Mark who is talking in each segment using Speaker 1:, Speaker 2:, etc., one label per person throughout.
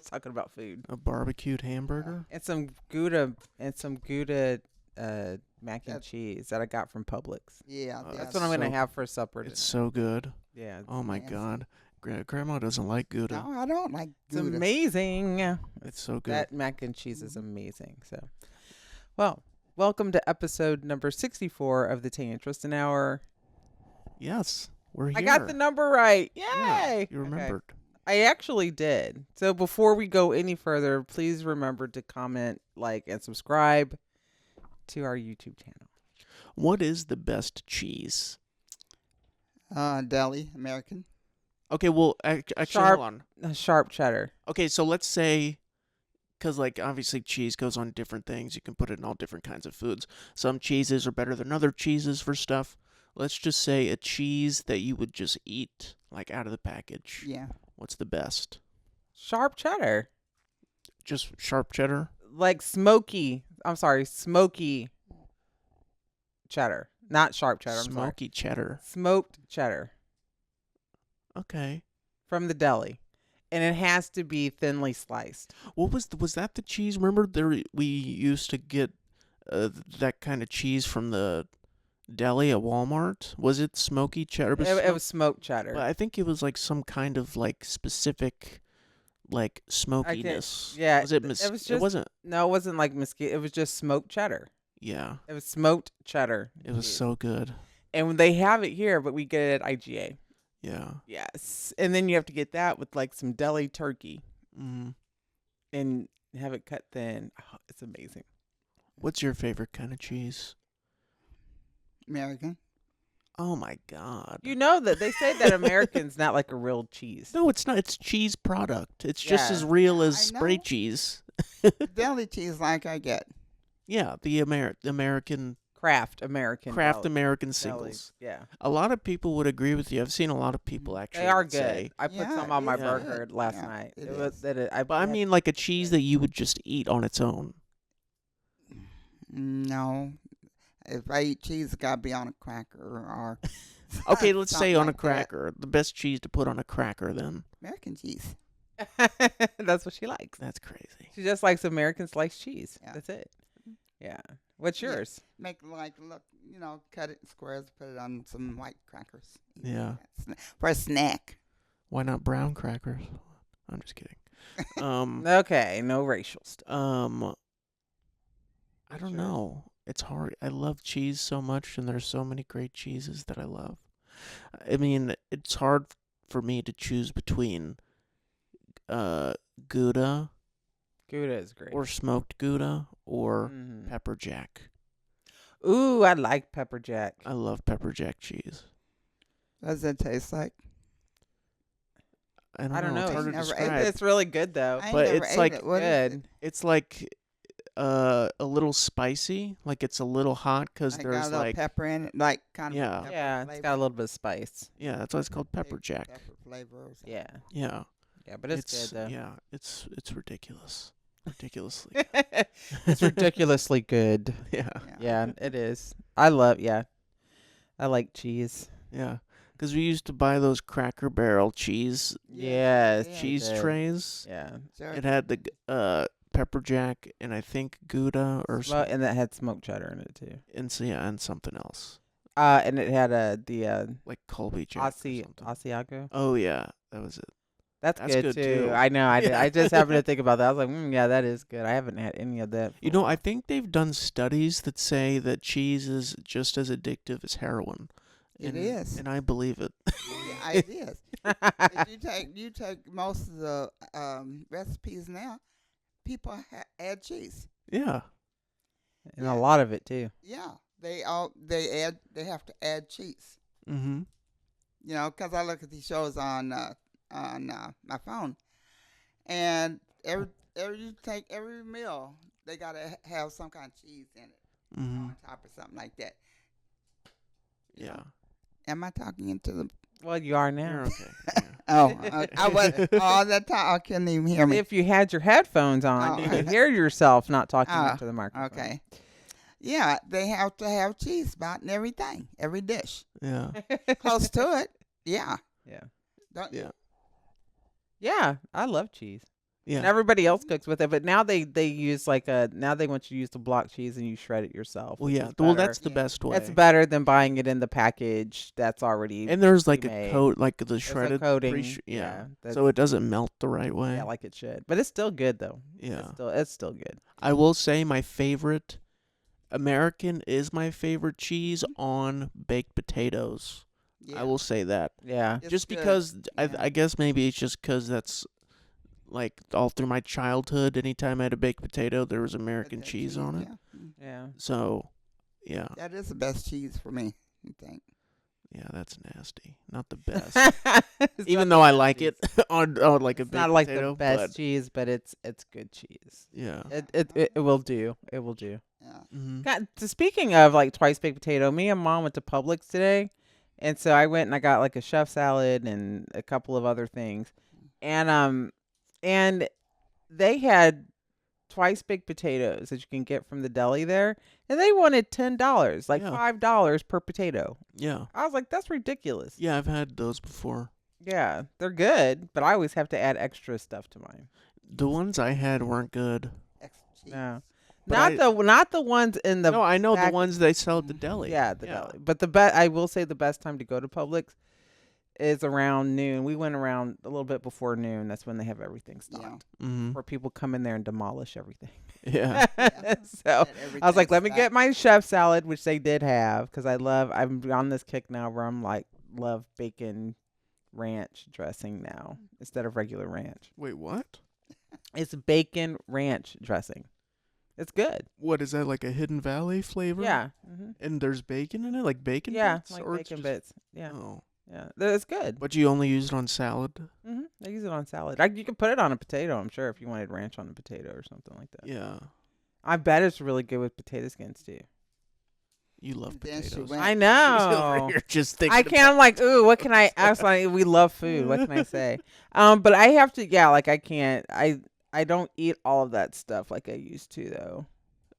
Speaker 1: was talking about food.
Speaker 2: A barbecued hamburger?
Speaker 1: And some Gouda mac and cheese that I got from Publix.
Speaker 3: Yeah,
Speaker 1: That's what I'm gonna have for supper tonight.
Speaker 2: It's so good.
Speaker 1: Yeah.
Speaker 2: Oh my God. Grandma doesn't like Gouda.
Speaker 3: No, I don't like Gouda.
Speaker 1: It's amazing.
Speaker 2: It's so good.
Speaker 1: That mac and cheese is amazing. So, well, welcome to episode number 64 of the Tay and Tristan Hour.
Speaker 2: Yes, we're here.
Speaker 1: I got the number right. Yay!
Speaker 2: Yeah, you remembered.
Speaker 1: Okay. I actually did. So before we go any further, please remember to comment, like, and subscribe to our YouTube channel.
Speaker 2: What is the best cheese?
Speaker 3: Deli, American.
Speaker 2: Okay, well, actually,
Speaker 1: Sharp.
Speaker 2: hold on.
Speaker 1: Sharp cheddar.
Speaker 2: Okay, so let's say, because, like, obviously cheese goes on different things. You can put it in all different kinds of foods. Some cheeses are better than other cheeses for stuff. Let's just say a cheese that you would just eat, like, out of the package.
Speaker 3: Yeah.
Speaker 2: What's the best?
Speaker 1: Sharp cheddar.
Speaker 2: Just sharp cheddar?
Speaker 1: Like smoky cheddar. Not sharp cheddar.
Speaker 2: Smoky cheddar.
Speaker 1: Smoked cheddar.
Speaker 2: Okay.
Speaker 1: From the deli. And it has to be thinly sliced.
Speaker 2: What was that the cheese? Remember we used to get that kind of cheese from the deli at Walmart? Was it smoky cheddar?
Speaker 1: It was smoked cheddar.
Speaker 2: But I think it was like some kind of like specific like smokiness.
Speaker 1: Yeah.
Speaker 2: It wasn't.
Speaker 1: No, it wasn't like mesquite. It was just smoked cheddar.
Speaker 2: Yeah.
Speaker 1: It was smoked cheddar.
Speaker 2: It was so good.
Speaker 1: And they have it here, but we get it at IGA.
Speaker 2: Yeah.
Speaker 1: Yes. And then you have to get that with like some deli turkey.
Speaker 2: Mm-hmm.
Speaker 1: And have it cut thin. Oh, it's amazing.
Speaker 2: What's your favorite kind of cheese?
Speaker 3: American.
Speaker 2: Oh my God.
Speaker 1: You know that they say that American's not like a real cheese.
Speaker 2: No, it's not. It's cheese product. It's just as real as spray cheese.
Speaker 3: Deli cheese like I get.
Speaker 2: Yeah, the American
Speaker 1: Kraft American
Speaker 2: singles.
Speaker 1: Yeah.
Speaker 2: A lot of people would agree with you. I've seen a lot of people actually.
Speaker 1: They are good.
Speaker 2: Say,
Speaker 1: I put some on my burger last night.
Speaker 2: But I mean, like a cheese that you would just eat on its own.
Speaker 3: No. If I eat cheese, it got to be on a cracker or.
Speaker 2: Okay, let's say on
Speaker 3: like
Speaker 2: a cracker. The best cheese to put on a cracker, then.
Speaker 3: American cheese.
Speaker 1: That's what she likes.
Speaker 2: That's crazy.
Speaker 1: She just likes American sliced cheese.
Speaker 3: Yeah.
Speaker 1: That's it. Yeah. What's yours?
Speaker 3: Make cut it in squares, put it on some white crackers.
Speaker 2: Yeah.
Speaker 3: For a snack.
Speaker 2: Why not brown crackers? I'm just kidding.
Speaker 1: Okay, no racial stuff.
Speaker 2: I don't know. It's hard. I love cheese so much, and there's so many great cheeses that I love. I mean, it's hard for me to choose between Gouda.
Speaker 1: Gouda is great.
Speaker 2: Or smoked Gouda or pepper jack.
Speaker 1: Ooh, I like pepper jack.
Speaker 2: I love pepper jack cheese.
Speaker 3: What does it taste like?
Speaker 2: I don't know. It's hard to describe.
Speaker 1: It's really good though.
Speaker 2: But it's like
Speaker 1: good.
Speaker 2: It's like a little spicy, like it's a little hot because there's
Speaker 3: got a little pepper in it, like kind of
Speaker 1: yeah, it's got a little bit of spice.
Speaker 2: Yeah, that's why it's called pepper jack.
Speaker 3: Pepper flavor or something.
Speaker 2: Yeah,
Speaker 1: but it's good though.
Speaker 2: Yeah, it's ridiculous, ridiculously.
Speaker 1: It's ridiculously good. Yeah, it is. I like cheese.
Speaker 2: Yeah, because we used to buy those Cracker Barrel cheese. Cheese trays.
Speaker 1: Yeah,
Speaker 2: it had the pepper jack and I think Gouda or something.
Speaker 1: And that had smoked cheddar in it too.
Speaker 2: And something else.
Speaker 1: And it had the
Speaker 2: like Colby jack.
Speaker 1: Asiago.
Speaker 2: Oh yeah, that was it.
Speaker 1: That's good too. I know. I just happened to think about that. I was like, yeah, that is good. I haven't had any of that.
Speaker 2: You know, I think they've done studies that say that cheese is just as addictive as heroin.
Speaker 3: It is,
Speaker 2: and I believe it.
Speaker 3: Yeah, it is. If you take most of the recipes now, people add cheese.
Speaker 2: Yeah,
Speaker 1: and a lot of it too.
Speaker 3: Yeah, they have to add cheese.
Speaker 2: Mm-hmm.
Speaker 3: You know, because I look at these shows on my phone, and every meal they gotta have some kind of cheese in it on top or something like that.
Speaker 2: Yeah.
Speaker 3: Am I talking into the?
Speaker 1: Well, you are now.
Speaker 2: You're okay.
Speaker 3: Yeah. I was all that time. I couldn't even hear me.
Speaker 1: If you had your headphones on, you could hear yourself not talking into the microphone.
Speaker 3: Okay. Yeah, they have to have cheese about in everything, every dish.
Speaker 2: Yeah.
Speaker 3: Close to it. Yeah.
Speaker 1: Yeah.
Speaker 3: Don't you?
Speaker 2: Yeah.
Speaker 1: Yeah, I love cheese.
Speaker 2: Yeah.
Speaker 1: And everybody else cooks with it, but now they use now they want you to use the block cheese and you shred it yourself.
Speaker 2: Well,
Speaker 1: which
Speaker 2: yeah.
Speaker 1: is
Speaker 2: Well,
Speaker 1: better.
Speaker 2: that's the best way.
Speaker 1: It's better than buying it in the package that's already
Speaker 2: And there's like
Speaker 1: pre-made.
Speaker 2: a coat, like the
Speaker 1: There's a
Speaker 2: shredded
Speaker 1: coating.
Speaker 2: yeah.
Speaker 1: that's-
Speaker 2: So it doesn't melt the right way.
Speaker 1: yeah, like it should. But it's still good though.
Speaker 2: Yeah.
Speaker 1: It's still good.
Speaker 2: I will say my favorite American is my favorite cheese on baked potatoes.
Speaker 3: Yeah.
Speaker 2: I will say that.
Speaker 1: Yeah.
Speaker 3: It's
Speaker 2: Just
Speaker 3: good.
Speaker 2: because
Speaker 3: Yeah.
Speaker 2: I guess maybe it's just because that's like all through my childhood. Anytime I had a baked potato, there was
Speaker 3: Put
Speaker 2: American
Speaker 3: that
Speaker 2: cheese on it.
Speaker 3: Yeah.
Speaker 1: Yeah.
Speaker 2: So, yeah,
Speaker 3: That is the best cheese for me. I think.
Speaker 2: yeah, that's nasty. Not the best.
Speaker 1: It's
Speaker 2: Even
Speaker 1: not
Speaker 2: though
Speaker 1: the
Speaker 2: I
Speaker 1: best
Speaker 2: like
Speaker 1: cheese.
Speaker 2: it on like a
Speaker 1: It's
Speaker 2: baked
Speaker 1: not like
Speaker 2: potato,
Speaker 1: the best
Speaker 2: but
Speaker 1: cheese, but it's good cheese.
Speaker 2: yeah.
Speaker 1: It will do. It will do.
Speaker 3: Yeah.
Speaker 2: Mm-hmm.
Speaker 1: God, speaking of like twice baked potato, me and Mom went to Publix today, and so I went and I got like a chef salad and a couple of other things, and they had twice baked potatoes that you can get from the deli there, and they wanted $10, like
Speaker 2: Yeah.
Speaker 1: $5 per potato.
Speaker 2: Yeah.
Speaker 1: I was like, that's ridiculous.
Speaker 2: Yeah, I've had those before.
Speaker 1: Yeah, they're good, but I always have to add extra stuff to mine.
Speaker 2: The ones I had weren't good.
Speaker 3: Extra cheese.
Speaker 1: No,
Speaker 2: But
Speaker 1: not the ones in the
Speaker 2: No, I know
Speaker 1: back-
Speaker 2: the ones they sell at the deli.
Speaker 1: Yeah, the deli. But I will say the best time to go to Publix is around noon. We went around a little bit before noon. That's when they have everything stocked.
Speaker 2: Mm-hmm.
Speaker 1: Where people come in there and demolish everything.
Speaker 2: Yeah.
Speaker 1: So I was like, let me
Speaker 3: Everything's
Speaker 1: get my chef salad, which they did have, because I'm on this kick now where I'm like, love bacon ranch dressing now instead of regular ranch.
Speaker 2: Wait, what?
Speaker 1: It's bacon ranch dressing. It's good.
Speaker 2: What is that, like a Hidden Valley flavor?
Speaker 1: Yeah. Mm-hmm.
Speaker 2: And there's bacon in it, like bacon
Speaker 1: Yeah,
Speaker 2: bits?
Speaker 1: like
Speaker 2: Or it's
Speaker 1: bacon
Speaker 2: just-
Speaker 1: bits. Yeah.
Speaker 2: Oh.
Speaker 1: Yeah. It's good.
Speaker 2: But you only use it on salad?
Speaker 1: Mm-hmm. They use it on salad. You could put it on a potato, I'm sure, if you wanted ranch on a potato or something like that.
Speaker 2: Yeah.
Speaker 1: I bet it's really good with potato skins too.
Speaker 2: You love
Speaker 3: Then she
Speaker 2: potatoes.
Speaker 3: went-
Speaker 1: I
Speaker 2: Over
Speaker 1: know.
Speaker 2: here just thinking
Speaker 1: I can't. I'm like, ooh, what can I? I was like, we love food. What can I say? But I have to. Yeah, like I can't. I don't eat all of that stuff like I used to though,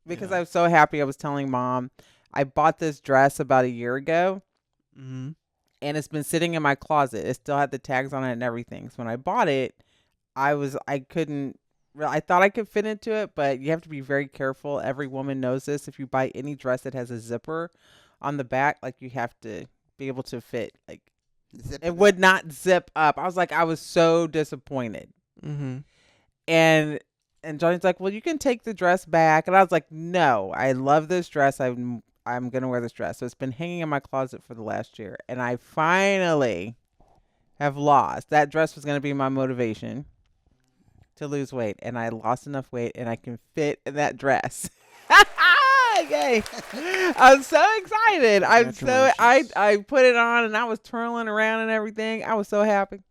Speaker 1: because
Speaker 2: Yeah.
Speaker 1: I was so happy. I was telling Mom, I bought this dress about a year ago,
Speaker 2: Mm-hmm.
Speaker 1: and it's been sitting in my closet. It still had the tags on it and everything. So when I bought it, I couldn't. I thought I could fit into it, but you have to be very careful. Every woman knows this. If you buy any dress that has a zipper on the back, like you have to be able to fit. Like
Speaker 3: Zip
Speaker 1: it would not zip up. I was so disappointed.
Speaker 2: Mm-hmm.
Speaker 1: And Johnny's like, well, you can take the dress back. And I was like, no, I love this dress. I'm gonna wear this dress. So it's been hanging in my closet for the last year, and I finally have lost. That dress was gonna be my motivation to lose weight, and I lost enough weight, and I can fit in that dress. Yay! I'm so excited. I put it on, and I was twirling around and everything. I was so happy.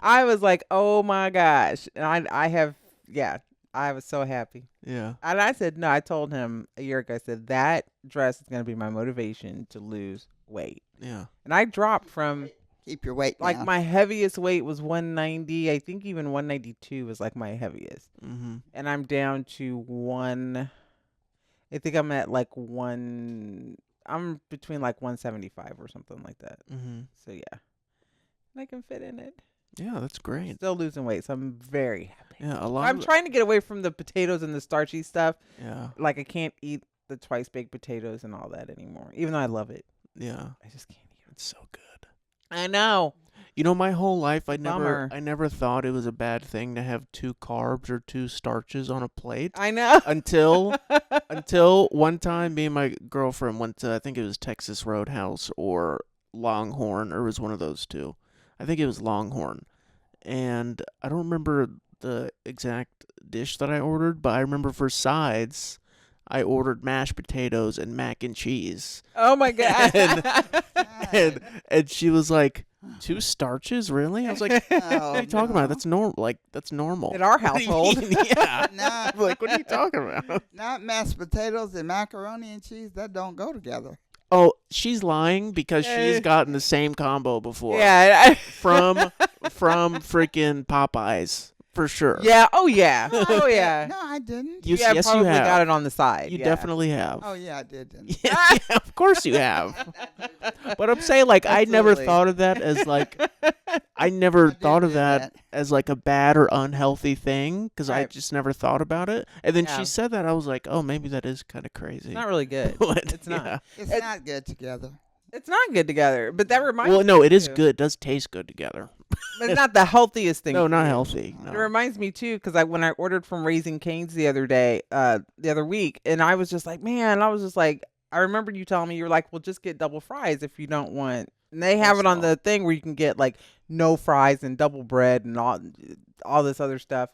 Speaker 1: I was like, oh my gosh. And I was so happy.
Speaker 2: Yeah.
Speaker 1: And I said, no, I told him a year ago, I said, that dress is going to be my motivation to lose weight.
Speaker 2: Yeah.
Speaker 1: And I dropped from,
Speaker 3: Keep your weight
Speaker 1: like,
Speaker 3: down.
Speaker 1: my heaviest weight was 190. I think even 192 was like my heaviest.
Speaker 2: Mm-hmm.
Speaker 1: And I'm down to I think I'm at like I'm between like 175 or something like that.
Speaker 2: Mm-hmm.
Speaker 1: So yeah. And I can fit in it.
Speaker 2: Yeah, that's great.
Speaker 1: Still losing weight, so I'm very happy.
Speaker 2: Yeah, a lot
Speaker 1: I'm
Speaker 2: of
Speaker 1: trying to get away from the potatoes and the starchy stuff.
Speaker 2: Yeah.
Speaker 1: Like I can't eat the twice baked potatoes and all that anymore. Even though I love it.
Speaker 2: Yeah.
Speaker 1: I just can't eat it.
Speaker 2: It's so good.
Speaker 1: I know.
Speaker 2: You know, my whole life
Speaker 1: Bummer.
Speaker 2: I never thought it was a bad thing to have 2 carbs or 2 starches on a plate.
Speaker 1: I know.
Speaker 2: Until one time me and my girlfriend went to, I think it was Texas Roadhouse or Longhorn, or it was one of those two. I think it was Longhorn. And I don't remember the exact dish that I ordered, but I remember for sides I ordered mashed potatoes and mac and cheese.
Speaker 1: Oh my god.
Speaker 2: And she was like, 2 starches, really? I was like, what are you talking about? That's normal. Like, that's normal.
Speaker 1: In our household.
Speaker 2: Yeah.
Speaker 3: Nah,
Speaker 2: Like, what are you talking about?
Speaker 3: not mashed potatoes and macaroni and cheese. That don't go together.
Speaker 2: Oh, she's lying because she's gotten the same combo before.
Speaker 1: Yeah.
Speaker 2: From freaking Popeyes. for sure.
Speaker 1: Yeah. Oh yeah.
Speaker 3: No, I
Speaker 1: Oh
Speaker 3: didn't.
Speaker 1: yeah.
Speaker 3: No, I didn't.
Speaker 2: You-
Speaker 1: Yeah,
Speaker 2: yes, you
Speaker 1: probably
Speaker 2: have.
Speaker 1: got it on the side.
Speaker 2: You
Speaker 1: yeah.
Speaker 2: definitely have.
Speaker 3: Oh yeah, I did. Didn't
Speaker 2: Yeah, of course you have. But I'm saying, like, I never
Speaker 1: Absolutely.
Speaker 2: thought of that as like, I never
Speaker 3: I did
Speaker 2: thought of
Speaker 3: do
Speaker 2: that as like a bad or unhealthy thing because I
Speaker 1: Right.
Speaker 2: just never thought about it. And then
Speaker 1: Yeah.
Speaker 2: she said that, I was like, oh, maybe that is kind of crazy.
Speaker 1: It's not really good.
Speaker 2: But,
Speaker 1: It's not.
Speaker 2: yeah.
Speaker 3: It's not good together.
Speaker 1: It's not good together. But that reminds
Speaker 2: Well,
Speaker 1: me.
Speaker 2: no, it is
Speaker 1: too.
Speaker 2: good. It does taste good together.
Speaker 1: But it's not the healthiest thing.
Speaker 2: No,
Speaker 1: for
Speaker 2: not
Speaker 1: you.
Speaker 2: healthy.
Speaker 1: It
Speaker 2: No.
Speaker 1: reminds me too, because when I ordered from Raising Cane's the other week, and I was just like, man, I remember you telling me you were like, well, just get double fries if you don't want. And they have it on
Speaker 2: Coleslaw.
Speaker 1: the thing where you can get like no fries and double bread and all this other stuff.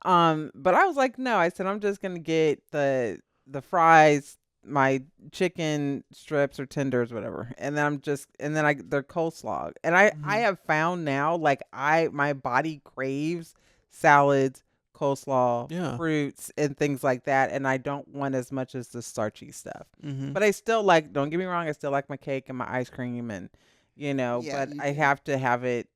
Speaker 1: But I was like, no, I said I'm just gonna get the fries, my chicken strips or tenders, whatever, and then their coleslaw. And I have found now, like my body craves salads, coleslaw,
Speaker 2: Yeah.
Speaker 1: fruits, and things like that, and I don't want as much as the starchy stuff.
Speaker 2: Mm-hmm.
Speaker 1: But I still like. Don't get me wrong, I still like my cake and my ice cream, and
Speaker 3: Yeah,
Speaker 1: but
Speaker 3: you
Speaker 1: I
Speaker 3: do.
Speaker 1: have to have it.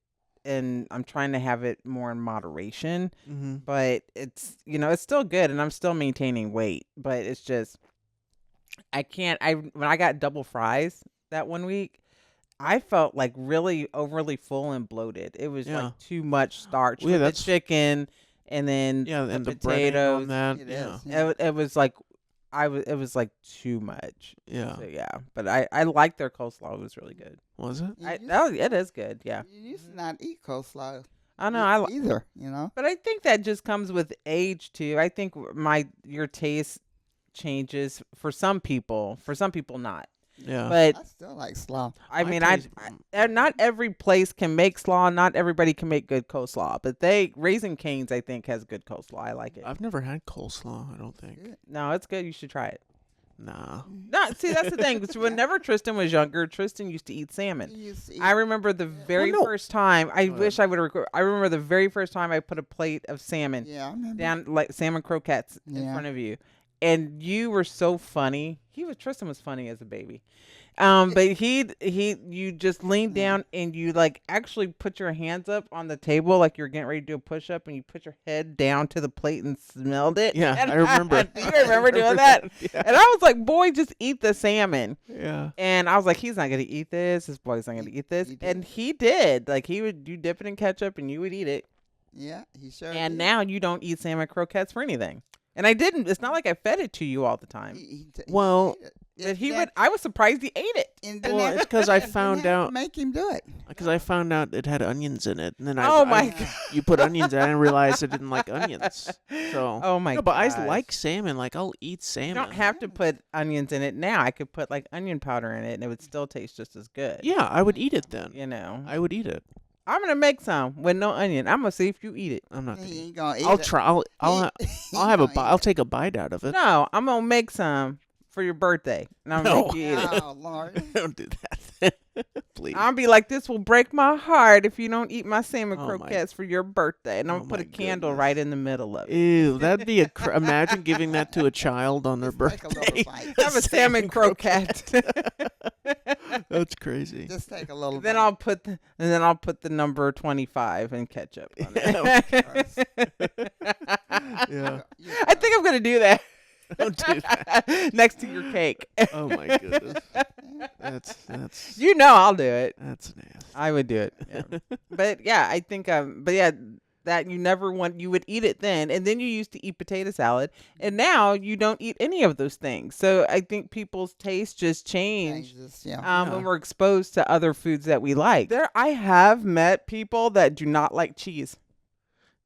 Speaker 1: And I'm trying to have it more in moderation,
Speaker 2: Mm-hmm.
Speaker 1: but it's it's still good, and I'm still maintaining weight. But it's just I can't. When I got double fries that one week, I felt like really overly full and bloated. It was
Speaker 2: Yeah.
Speaker 1: like too much starch
Speaker 2: Well, yeah,
Speaker 1: with the
Speaker 2: that's-
Speaker 1: chicken, and then
Speaker 2: Yeah, and the breading
Speaker 1: potatoes.
Speaker 2: on that.
Speaker 3: It
Speaker 2: Yeah.
Speaker 3: is. Yeah.
Speaker 1: It was like it was like too much.
Speaker 2: Yeah.
Speaker 1: So yeah, but I like their coleslaw. It was really good.
Speaker 2: Was it?
Speaker 1: It is good. Yeah,
Speaker 3: You used to not eat coleslaw.
Speaker 1: I know. I
Speaker 3: either. You know.
Speaker 1: But I think that just comes with age too. I think your taste changes for some people. For some people, not.
Speaker 2: Yeah.
Speaker 1: But
Speaker 3: I still like slaw.
Speaker 1: I
Speaker 2: My
Speaker 1: mean,
Speaker 2: taste-
Speaker 1: not every place can make slaw. Not everybody can make good coleslaw. But Raising Cane's, I think, has good coleslaw. I like it.
Speaker 2: I've never had coleslaw, I don't think.
Speaker 3: Good.
Speaker 1: No, it's good. You should try it.
Speaker 2: Nah.
Speaker 1: No, see, that's the thing. 'Cause whenever Tristan was younger, Tristan used to eat salmon.
Speaker 3: You used to eat-
Speaker 1: I remember the very
Speaker 2: no.
Speaker 1: first time. I
Speaker 2: Go
Speaker 1: wish I would have. I remember the very first time I put a plate of salmon
Speaker 3: Yeah, I remember.
Speaker 1: down, like salmon croquettes in
Speaker 3: Yeah.
Speaker 1: front of you, and you were so funny. Tristan was funny as a baby. But you just leaned down and you like actually put your hands up on the table like you're getting ready to do a push up, and you put your head down to the plate and smelled it.
Speaker 2: Yeah,
Speaker 1: And
Speaker 2: I remember.
Speaker 1: Do you remember doing that?
Speaker 2: Yeah.
Speaker 1: And I was like, boy, just eat the salmon.
Speaker 2: Yeah.
Speaker 1: And I was like, he's not gonna eat this. This boy's not gonna eat this.
Speaker 3: He did.
Speaker 1: And he did. Like you dip it in ketchup and you would eat it.
Speaker 3: Yeah, he sure.
Speaker 1: And
Speaker 3: did.
Speaker 1: now you don't eat salmon croquettes for anything. And I didn't. It's not like I fed it to you all the time.
Speaker 3: He
Speaker 2: Well,
Speaker 3: ate it.
Speaker 1: But he
Speaker 3: That-
Speaker 1: would. I was surprised he ate it.
Speaker 3: and
Speaker 2: Well,
Speaker 3: then
Speaker 2: it's because I
Speaker 3: didn't
Speaker 2: found
Speaker 3: have to
Speaker 2: out
Speaker 3: make him do it.
Speaker 2: it had onions in it, and then
Speaker 1: Oh my
Speaker 2: I-
Speaker 1: God.
Speaker 2: you put onions in. I didn't realize I didn't like onions. So
Speaker 1: Oh my
Speaker 2: no, but I
Speaker 1: gosh.
Speaker 2: like salmon. Like I'll eat
Speaker 1: You
Speaker 2: salmon.
Speaker 1: don't have to put onions in it now. I could put like onion powder in it, and it would still taste just as good.
Speaker 2: Yeah, I would eat it then.
Speaker 1: You know.
Speaker 2: I would eat it.
Speaker 1: I'm gonna make some with no onion. I'm gonna see if you eat it.
Speaker 2: I'm not. Gonna
Speaker 3: He
Speaker 2: eat
Speaker 3: ain't gonna eat
Speaker 2: I'll
Speaker 3: it.
Speaker 2: try. I'll
Speaker 3: He
Speaker 2: have a
Speaker 3: gonna
Speaker 2: bite.
Speaker 3: eat
Speaker 2: I'll
Speaker 3: it.
Speaker 2: take a bite out of it.
Speaker 1: No, I'm gonna make some for your birthday, and I'm gonna
Speaker 2: No.
Speaker 1: make you eat it.
Speaker 3: Oh Lord.
Speaker 2: Don't do that, please.
Speaker 1: I'll be like, this will break my heart if you don't eat my salmon
Speaker 2: Oh my-
Speaker 1: croquettes for your birthday, and I'm
Speaker 2: Oh
Speaker 1: gonna put a
Speaker 2: my
Speaker 1: candle
Speaker 2: goodness.
Speaker 1: right in the middle of it.
Speaker 2: Ew, that'd be imagine giving that to a child on their
Speaker 3: Just take a
Speaker 2: birthday.
Speaker 3: little bite.
Speaker 1: Have a salmon croquette.
Speaker 2: That's crazy.
Speaker 3: Just take a little.
Speaker 1: then
Speaker 3: bite.
Speaker 1: I'll put the number 25 in ketchup on
Speaker 2: Yeah,
Speaker 1: it.
Speaker 2: Yeah.
Speaker 1: I think I'm gonna do that.
Speaker 2: Don't do that.
Speaker 1: Next to your cake.
Speaker 2: Oh my goodness. That's
Speaker 1: You know I'll do it.
Speaker 2: that's nasty.
Speaker 1: I would do it. Yeah. But yeah, I think that you would eat it then, and then you used to eat potato salad, and now you don't eat any of those things. So I think people's taste just change
Speaker 3: Changes, yeah.
Speaker 2: Yeah.
Speaker 1: when we're exposed to other foods that we like. I have met people that do not like cheese.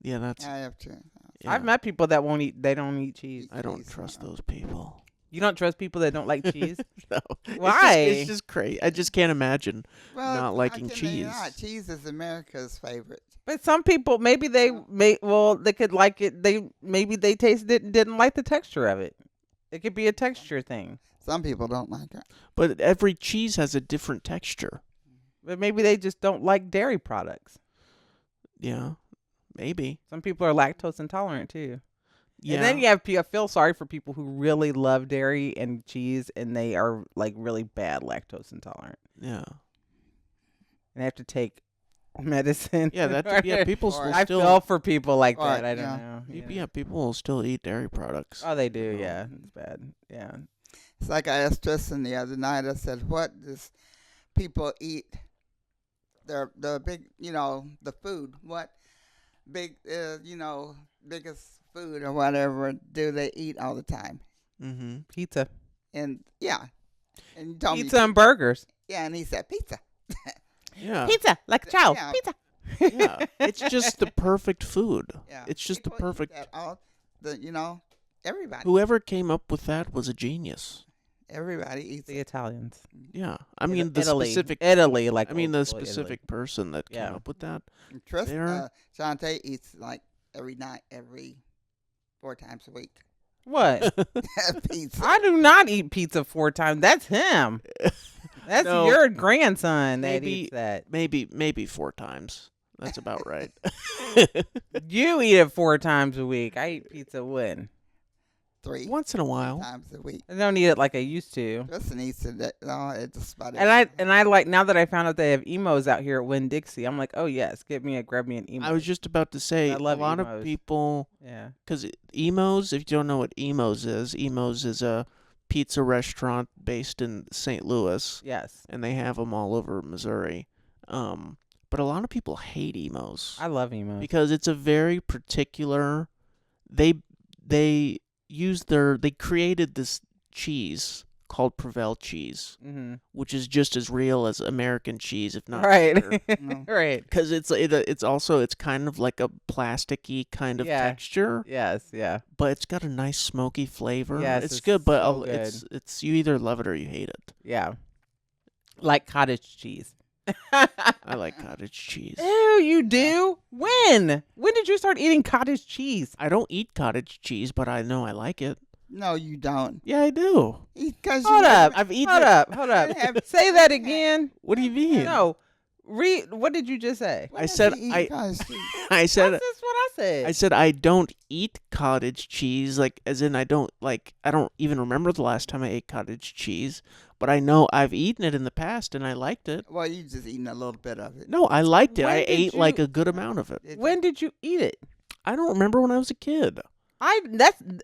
Speaker 2: Yeah, that's.
Speaker 3: I have to.
Speaker 2: Yeah.
Speaker 1: I've met people that they don't eat cheese.
Speaker 2: I don't
Speaker 3: cheese,
Speaker 2: trust
Speaker 3: uh-uh.
Speaker 2: those people.
Speaker 1: You don't trust people that don't like cheese?
Speaker 2: No.
Speaker 1: Why?
Speaker 2: It's just crazy. I just can't imagine.
Speaker 3: Well,
Speaker 2: Not
Speaker 3: how
Speaker 2: liking
Speaker 3: can they
Speaker 2: cheese.
Speaker 3: not? Cheese is America's favorite.
Speaker 1: But some people, maybe they could like it. Maybe they tasted it and didn't like the texture of it. It could be a texture thing.
Speaker 3: Some people don't like it.
Speaker 2: But every cheese has a different texture.
Speaker 1: But maybe they just don't like dairy products.
Speaker 2: Yeah, maybe.
Speaker 1: Some people are lactose intolerant too.
Speaker 2: Yeah.
Speaker 1: And then you have I feel sorry for people who really love dairy and cheese, and they are like really bad lactose intolerant,
Speaker 2: Yeah.
Speaker 1: and they have to take medicine.
Speaker 2: Yeah, people will
Speaker 1: I
Speaker 2: still.
Speaker 1: feel for people like
Speaker 3: Or,
Speaker 1: that. I don't
Speaker 3: yeah.
Speaker 1: know.
Speaker 2: Yeah, people will still eat dairy products.
Speaker 1: Oh, they do.
Speaker 2: You know.
Speaker 1: Yeah, it's bad. Yeah.
Speaker 3: It's like I asked Tristan the other night. I said, "What does people eat? The big, the food. What big, biggest food or whatever do they eat all the time?"
Speaker 2: Mm-hmm.
Speaker 1: Pizza.
Speaker 3: And yeah, and you told
Speaker 1: Pizza
Speaker 3: me,
Speaker 1: and burgers.
Speaker 3: yeah, and he said pizza.
Speaker 2: Yeah.
Speaker 1: Pizza, like a child.
Speaker 3: Yeah.
Speaker 1: Pizza.
Speaker 2: Yeah. It's just the perfect food.
Speaker 3: Yeah,
Speaker 2: It's just the
Speaker 3: people eat
Speaker 2: perfect.
Speaker 3: that everybody,
Speaker 2: Whoever came up with that was a genius.
Speaker 3: everybody eats
Speaker 1: The
Speaker 3: it.
Speaker 1: Italians.
Speaker 2: Yeah. I mean, the
Speaker 1: Italy.
Speaker 2: specific.
Speaker 1: Italy, like
Speaker 2: I mean, the
Speaker 1: old school
Speaker 2: specific person that came
Speaker 1: Yeah.
Speaker 2: up with that.
Speaker 3: And Tristan,
Speaker 2: There-
Speaker 3: Shantae eats like every night, 4 times a week.
Speaker 1: What?
Speaker 3: Pizza.
Speaker 1: I do not eat pizza 4 times. That's him. That's
Speaker 2: No.
Speaker 1: your grandson that
Speaker 2: Maybe-
Speaker 1: eats that.
Speaker 2: maybe 4 times. That's about right.
Speaker 1: You eat it 4 times a week. I eat pizza when?
Speaker 3: 3
Speaker 2: Once in a while.
Speaker 3: times a week.
Speaker 1: I don't eat it like I used to.
Speaker 3: Tristan eats it. It's just about
Speaker 1: And I like now that I found out they have emos out here at Winn Dixie. I'm like, oh yes, grab me an emo.
Speaker 2: I was just about to say
Speaker 1: I
Speaker 2: a
Speaker 1: love
Speaker 2: lot
Speaker 1: emos.
Speaker 2: of people,
Speaker 1: yeah.
Speaker 2: because emos, if you don't know what emos is a pizza restaurant based in St. Louis,
Speaker 1: Yes.
Speaker 2: and they have them all over Missouri. But a lot of people hate emos
Speaker 1: I love emos.
Speaker 2: because it's a very particular. They created this cheese called Provel cheese,
Speaker 1: Mm-hmm.
Speaker 2: which is just as real as American cheese, if not
Speaker 1: Right.
Speaker 2: better.
Speaker 3: No.
Speaker 1: Right.
Speaker 2: Because it's kind of like a plasticky kind of
Speaker 1: Yeah.
Speaker 2: texture,
Speaker 1: Yes. Yeah.
Speaker 2: but it's got a nice smoky flavor.
Speaker 1: Yes,
Speaker 2: it's
Speaker 1: it's
Speaker 2: good, but
Speaker 1: so
Speaker 2: it's you either love it or you hate it.
Speaker 1: Yeah. Like cottage cheese.
Speaker 2: I like cottage cheese.
Speaker 1: Ew, you do? When? When did you start eating cottage cheese?
Speaker 2: I don't eat cottage cheese, but I know I like it.
Speaker 3: No, you don't.
Speaker 2: Yeah, I do.
Speaker 3: Because
Speaker 1: Hold up.
Speaker 2: I've eaten
Speaker 1: Hold
Speaker 2: it.
Speaker 1: up. Hold up. Say that again.
Speaker 2: What do you mean?
Speaker 1: No. What did you just say?
Speaker 2: I said I said
Speaker 1: That's just what I said.
Speaker 2: I said I don't eat cottage cheese, like as in I don't even remember the last time I ate cottage cheese, but I know I've eaten it in the past and I liked it.
Speaker 3: Well, you just eating a little bit of it.
Speaker 2: No, I liked it.
Speaker 1: When
Speaker 2: I
Speaker 1: did
Speaker 2: ate like
Speaker 1: you-
Speaker 2: a good amount of it.
Speaker 1: When did you eat it?
Speaker 2: I don't remember when I was a kid.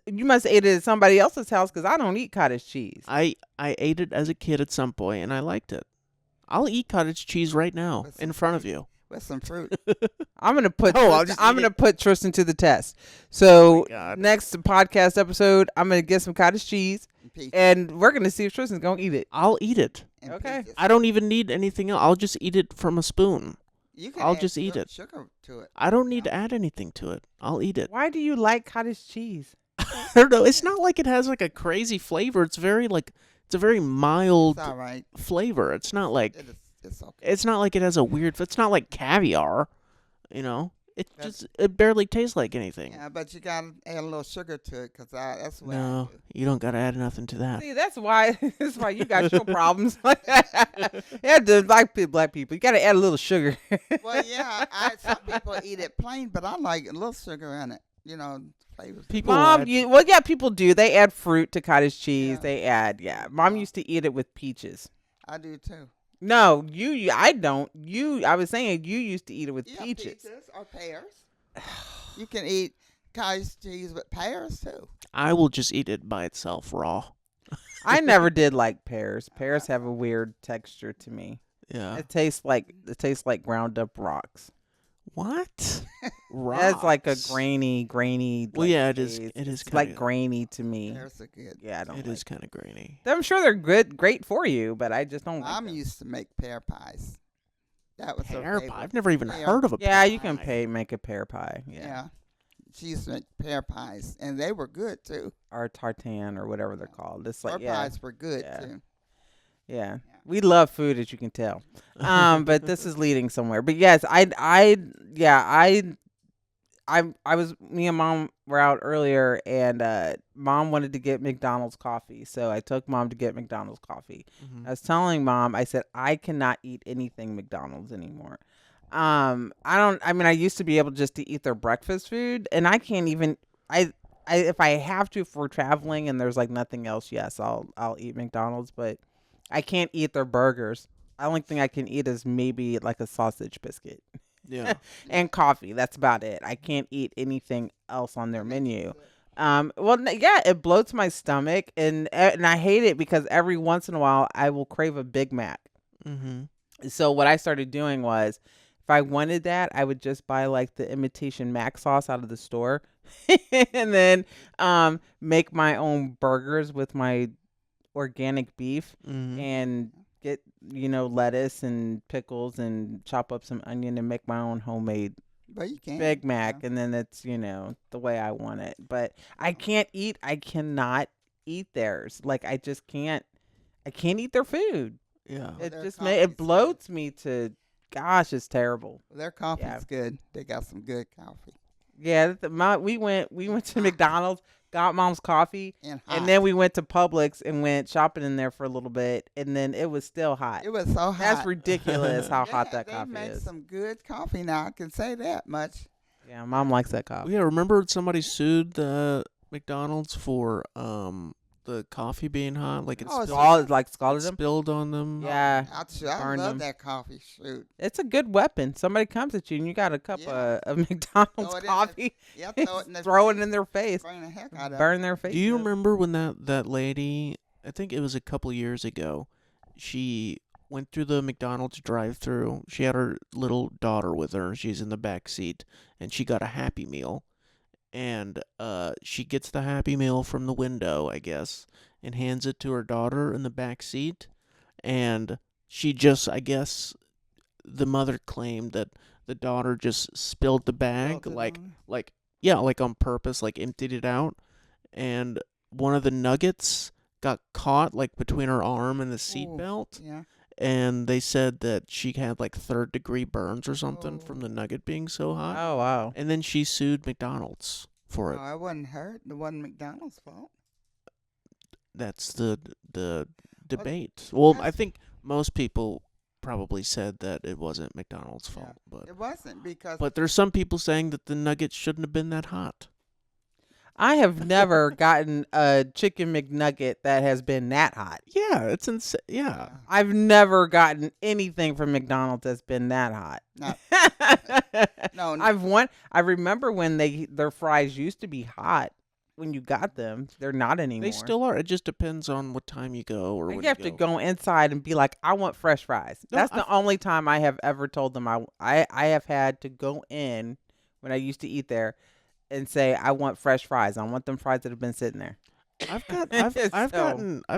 Speaker 1: You must have ate it at somebody else's house because I don't eat cottage cheese.
Speaker 2: I ate it as a kid at some point and I liked it. I'll eat cottage cheese right now
Speaker 3: With
Speaker 2: in
Speaker 3: some
Speaker 2: front of you.
Speaker 3: With some fruit.
Speaker 1: I'm gonna put.
Speaker 2: No, I'll
Speaker 1: Tristan,
Speaker 2: just
Speaker 1: I'm
Speaker 2: eat
Speaker 1: gonna
Speaker 2: it.
Speaker 1: put Tristan to the test. So
Speaker 2: God.
Speaker 1: next podcast episode, I'm gonna get some cottage cheese,
Speaker 3: And peaches.
Speaker 1: and we're gonna see if Tristan's gonna eat it.
Speaker 2: I'll eat it.
Speaker 3: And
Speaker 1: Okay.
Speaker 3: peaches.
Speaker 2: I don't even need anything else. I'll just eat it from a spoon.
Speaker 3: You can
Speaker 2: I'll
Speaker 3: add
Speaker 2: just eat it.
Speaker 3: Sugar to it.
Speaker 2: I don't need to add anything to it. I'll eat it.
Speaker 1: Why do you like cottage cheese?
Speaker 2: I don't know. It's not like it has like a crazy flavor. It's a very mild
Speaker 3: It's all right.
Speaker 2: flavor. It's not like
Speaker 3: It's okay.
Speaker 2: it's not like it has a weird. It's not like caviar. You know, it barely tastes like anything.
Speaker 3: Yeah, but you gotta add a little sugar to it because that's what
Speaker 2: No,
Speaker 3: I do.
Speaker 2: you don't gotta add nothing to that.
Speaker 1: See, that's why you got your problems. Yeah, like black people, you gotta add a little sugar.
Speaker 3: Well, yeah, some people eat it plain, but I like a little sugar in it. Flavors.
Speaker 2: People
Speaker 1: Mom,
Speaker 2: add-
Speaker 1: people do. They add fruit to cottage cheese.
Speaker 3: Yeah.
Speaker 1: They add, Mom
Speaker 3: Yeah.
Speaker 1: used to eat it with peaches.
Speaker 3: I do too.
Speaker 1: No, I don't. I was saying you used to eat it with
Speaker 3: Yeah,
Speaker 1: peaches.
Speaker 3: or pears. You can eat cottage cheese with pears too.
Speaker 2: I will just eat it by itself raw.
Speaker 1: I never did like pears. Pears have a weird texture to me.
Speaker 2: Yeah.
Speaker 1: It tastes like ground up rocks.
Speaker 2: What?
Speaker 1: That's like a
Speaker 2: Rocks.
Speaker 1: grainy.
Speaker 2: Well,
Speaker 1: like,
Speaker 2: yeah, it is.
Speaker 1: taste.
Speaker 2: It is
Speaker 1: It's like
Speaker 2: kinda-
Speaker 1: grainy to me.
Speaker 3: Pears are good.
Speaker 1: Yeah, I don't.
Speaker 2: It
Speaker 1: like
Speaker 2: is kind of grainy.
Speaker 1: I'm sure they're great for you, but I just don't. like
Speaker 3: Mom
Speaker 1: them.
Speaker 3: used to make pear pies. That was her
Speaker 2: Pear
Speaker 3: favorite.
Speaker 2: pie. I've never even
Speaker 3: Pear-
Speaker 2: heard of a
Speaker 1: Yeah,
Speaker 2: pear
Speaker 1: you can
Speaker 2: pie.
Speaker 1: make a pear pie. Yeah.
Speaker 3: Yeah. She used to make pear pies, and they were good too.
Speaker 1: Or tartan or whatever they're called. It's like
Speaker 3: Pear pies were good
Speaker 1: Yeah.
Speaker 3: too.
Speaker 1: Yeah. We love food, as you can tell. But this is leading somewhere. But yes, me and Mom were out earlier, and Mom wanted to get McDonald's coffee, so I took Mom to get McDonald's coffee.
Speaker 2: Mhm.
Speaker 1: I was telling Mom, I said I cannot eat anything McDonald's anymore. I used to be able just to eat their breakfast food, and I can't even. If I have to, if we're traveling and there's like nothing else, yes, I'll eat McDonald's, but I can't eat their burgers. The only thing I can eat is maybe like a sausage biscuit
Speaker 2: Yeah.
Speaker 1: and coffee. That's about it. I can't eat anything else on their
Speaker 3: That makes you
Speaker 1: menu.
Speaker 3: sick.
Speaker 1: Well, yeah, it bloats my stomach, and I hate it because every once in a while I will crave a Big Mac.
Speaker 2: Mm-hmm.
Speaker 1: So what I started doing was, if I wanted that, I would just buy like the imitation mac sauce out of the store, and then make my own burgers with my organic beef,
Speaker 2: Mm-hmm.
Speaker 1: and get lettuce and pickles and chop up some onion and make my own homemade
Speaker 3: But you can.
Speaker 1: Big Mac, and then it's the way I want it. But I cannot eat theirs. Like I just can't. I can't eat their food.
Speaker 2: Yeah.
Speaker 3: Well,
Speaker 1: It
Speaker 3: their
Speaker 1: just
Speaker 3: coffee's
Speaker 1: it bloats me to, gosh, it's terrible.
Speaker 3: Their coffee's
Speaker 1: Yeah.
Speaker 3: good. They got some good coffee.
Speaker 1: Yeah, we went to McDonald's, got mom's coffee,
Speaker 3: And
Speaker 1: and then we went to Publix and went shopping in there for a little bit, and then it was still hot.
Speaker 3: it was so hot.
Speaker 1: That's ridiculous how hot that
Speaker 3: They
Speaker 1: coffee
Speaker 3: make
Speaker 1: is.
Speaker 3: some good coffee now. I can say that much.
Speaker 1: Yeah, mom likes that coffee.
Speaker 2: Yeah, remember somebody sued the McDonald's for the coffee being hot, like it
Speaker 3: Oh, it's
Speaker 2: spilled,
Speaker 1: Scalded them.
Speaker 2: spilled on them.
Speaker 1: Yeah,
Speaker 3: I
Speaker 1: burned
Speaker 3: love
Speaker 1: them.
Speaker 3: that coffee. Shoot.
Speaker 1: It's a good weapon. Somebody comes at you and you got a cup
Speaker 3: Yeah.
Speaker 1: of McDonald's
Speaker 3: Throw it in
Speaker 1: coffee,
Speaker 3: Yeah, throw it in the
Speaker 1: throw it
Speaker 3: face.
Speaker 1: in their face,
Speaker 3: Burn the heck out of
Speaker 1: burn their face.
Speaker 2: Do you
Speaker 1: up.
Speaker 2: remember when that lady? I think it was a couple years ago. She went through the McDonald's drive-through. She had her little daughter with her. She's in the back seat, and she got a Happy Meal. And she gets the Happy Meal from the window, I guess, and hands it to her daughter in the back seat. And she just, I guess, the mother claimed that the daughter just spilled the bag,
Speaker 3: Spilled it
Speaker 2: like
Speaker 3: on
Speaker 2: like on purpose, like emptied it out. And one of the nuggets got caught like between her arm and the seat
Speaker 3: Ooh.
Speaker 2: belt.
Speaker 3: Yeah.
Speaker 2: And they said that she had like third-degree burns or something
Speaker 3: Oh.
Speaker 2: from the nugget being so hot.
Speaker 1: Oh wow.
Speaker 2: And then she sued McDonald's for
Speaker 3: Oh,
Speaker 2: it.
Speaker 3: I wasn't hurt. It wasn't McDonald's fault.
Speaker 2: That's the debate. Well, I
Speaker 3: that's-
Speaker 2: think most people probably said that it wasn't McDonald's
Speaker 3: Yeah.
Speaker 2: fault, but
Speaker 3: It wasn't because
Speaker 2: there's some people saying that the nuggets shouldn't have been that hot.
Speaker 1: I have never gotten a chicken McNugget that has been that hot.
Speaker 2: Yeah, it's insane. Yeah.
Speaker 1: I've never gotten anything from McDonald's that's been that hot.
Speaker 3: No.
Speaker 1: I remember when their fries used to be hot when you got them. They're not anymore.
Speaker 2: They still are. It just depends on what time you go or
Speaker 1: You
Speaker 2: when
Speaker 1: have to go inside and be like, I want fresh fries.
Speaker 2: No,
Speaker 1: That's the only time I have ever told them I have had to go in when I used to eat there and say, I want fresh fries. I want them fries that have been sitting there.
Speaker 2: I've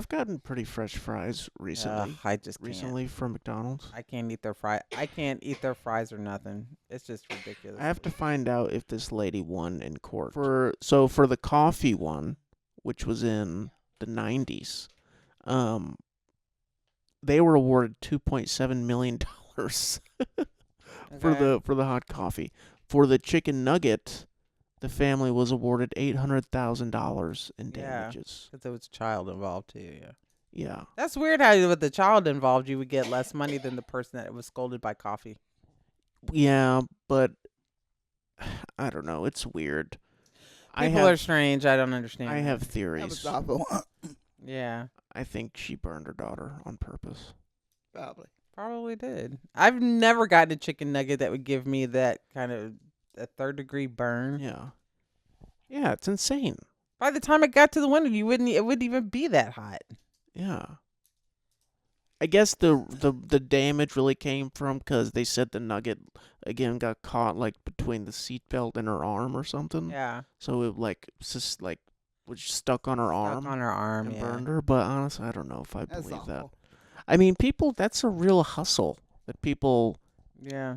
Speaker 2: gotten pretty fresh fries recently.
Speaker 1: I just can't.
Speaker 2: Recently from McDonald's.
Speaker 1: I can't eat their fries. I can't eat their fries or nothing. It's just ridiculous.
Speaker 2: I have to find out if this lady won in court. For the coffee one, which was in the 90s, they were awarded $2.7 million for the hot coffee. For the chicken nugget, the family was awarded $800,000 in damages.
Speaker 1: Because there was a child involved too. Yeah.
Speaker 2: Yeah.
Speaker 1: That's weird how with the child involved, you would get less money than the person that was scolded by coffee.
Speaker 2: Yeah, but I don't know. It's weird.
Speaker 1: People are strange. I don't understand.
Speaker 2: I have
Speaker 3: That was
Speaker 2: theories.
Speaker 3: awful.
Speaker 1: Yeah.
Speaker 2: I think she burned her daughter on purpose.
Speaker 3: Probably.
Speaker 1: Probably did. I've never gotten a chicken nugget that would give me that kind of a third-degree burn.
Speaker 2: Yeah. Yeah, it's insane.
Speaker 1: By the time it got to the window, it wouldn't even be that hot.
Speaker 2: Yeah. I guess the damage really came from because they said the nugget again got caught like between the seatbelt and her arm or something.
Speaker 1: Yeah.
Speaker 2: So it was stuck on her arm
Speaker 1: Stuck on her arm.
Speaker 2: and
Speaker 1: Yeah.
Speaker 2: burned her. But honestly, I don't know if I
Speaker 3: That's
Speaker 2: believe that.
Speaker 3: awful.
Speaker 2: I mean, that's a real hustle that people
Speaker 1: Yeah.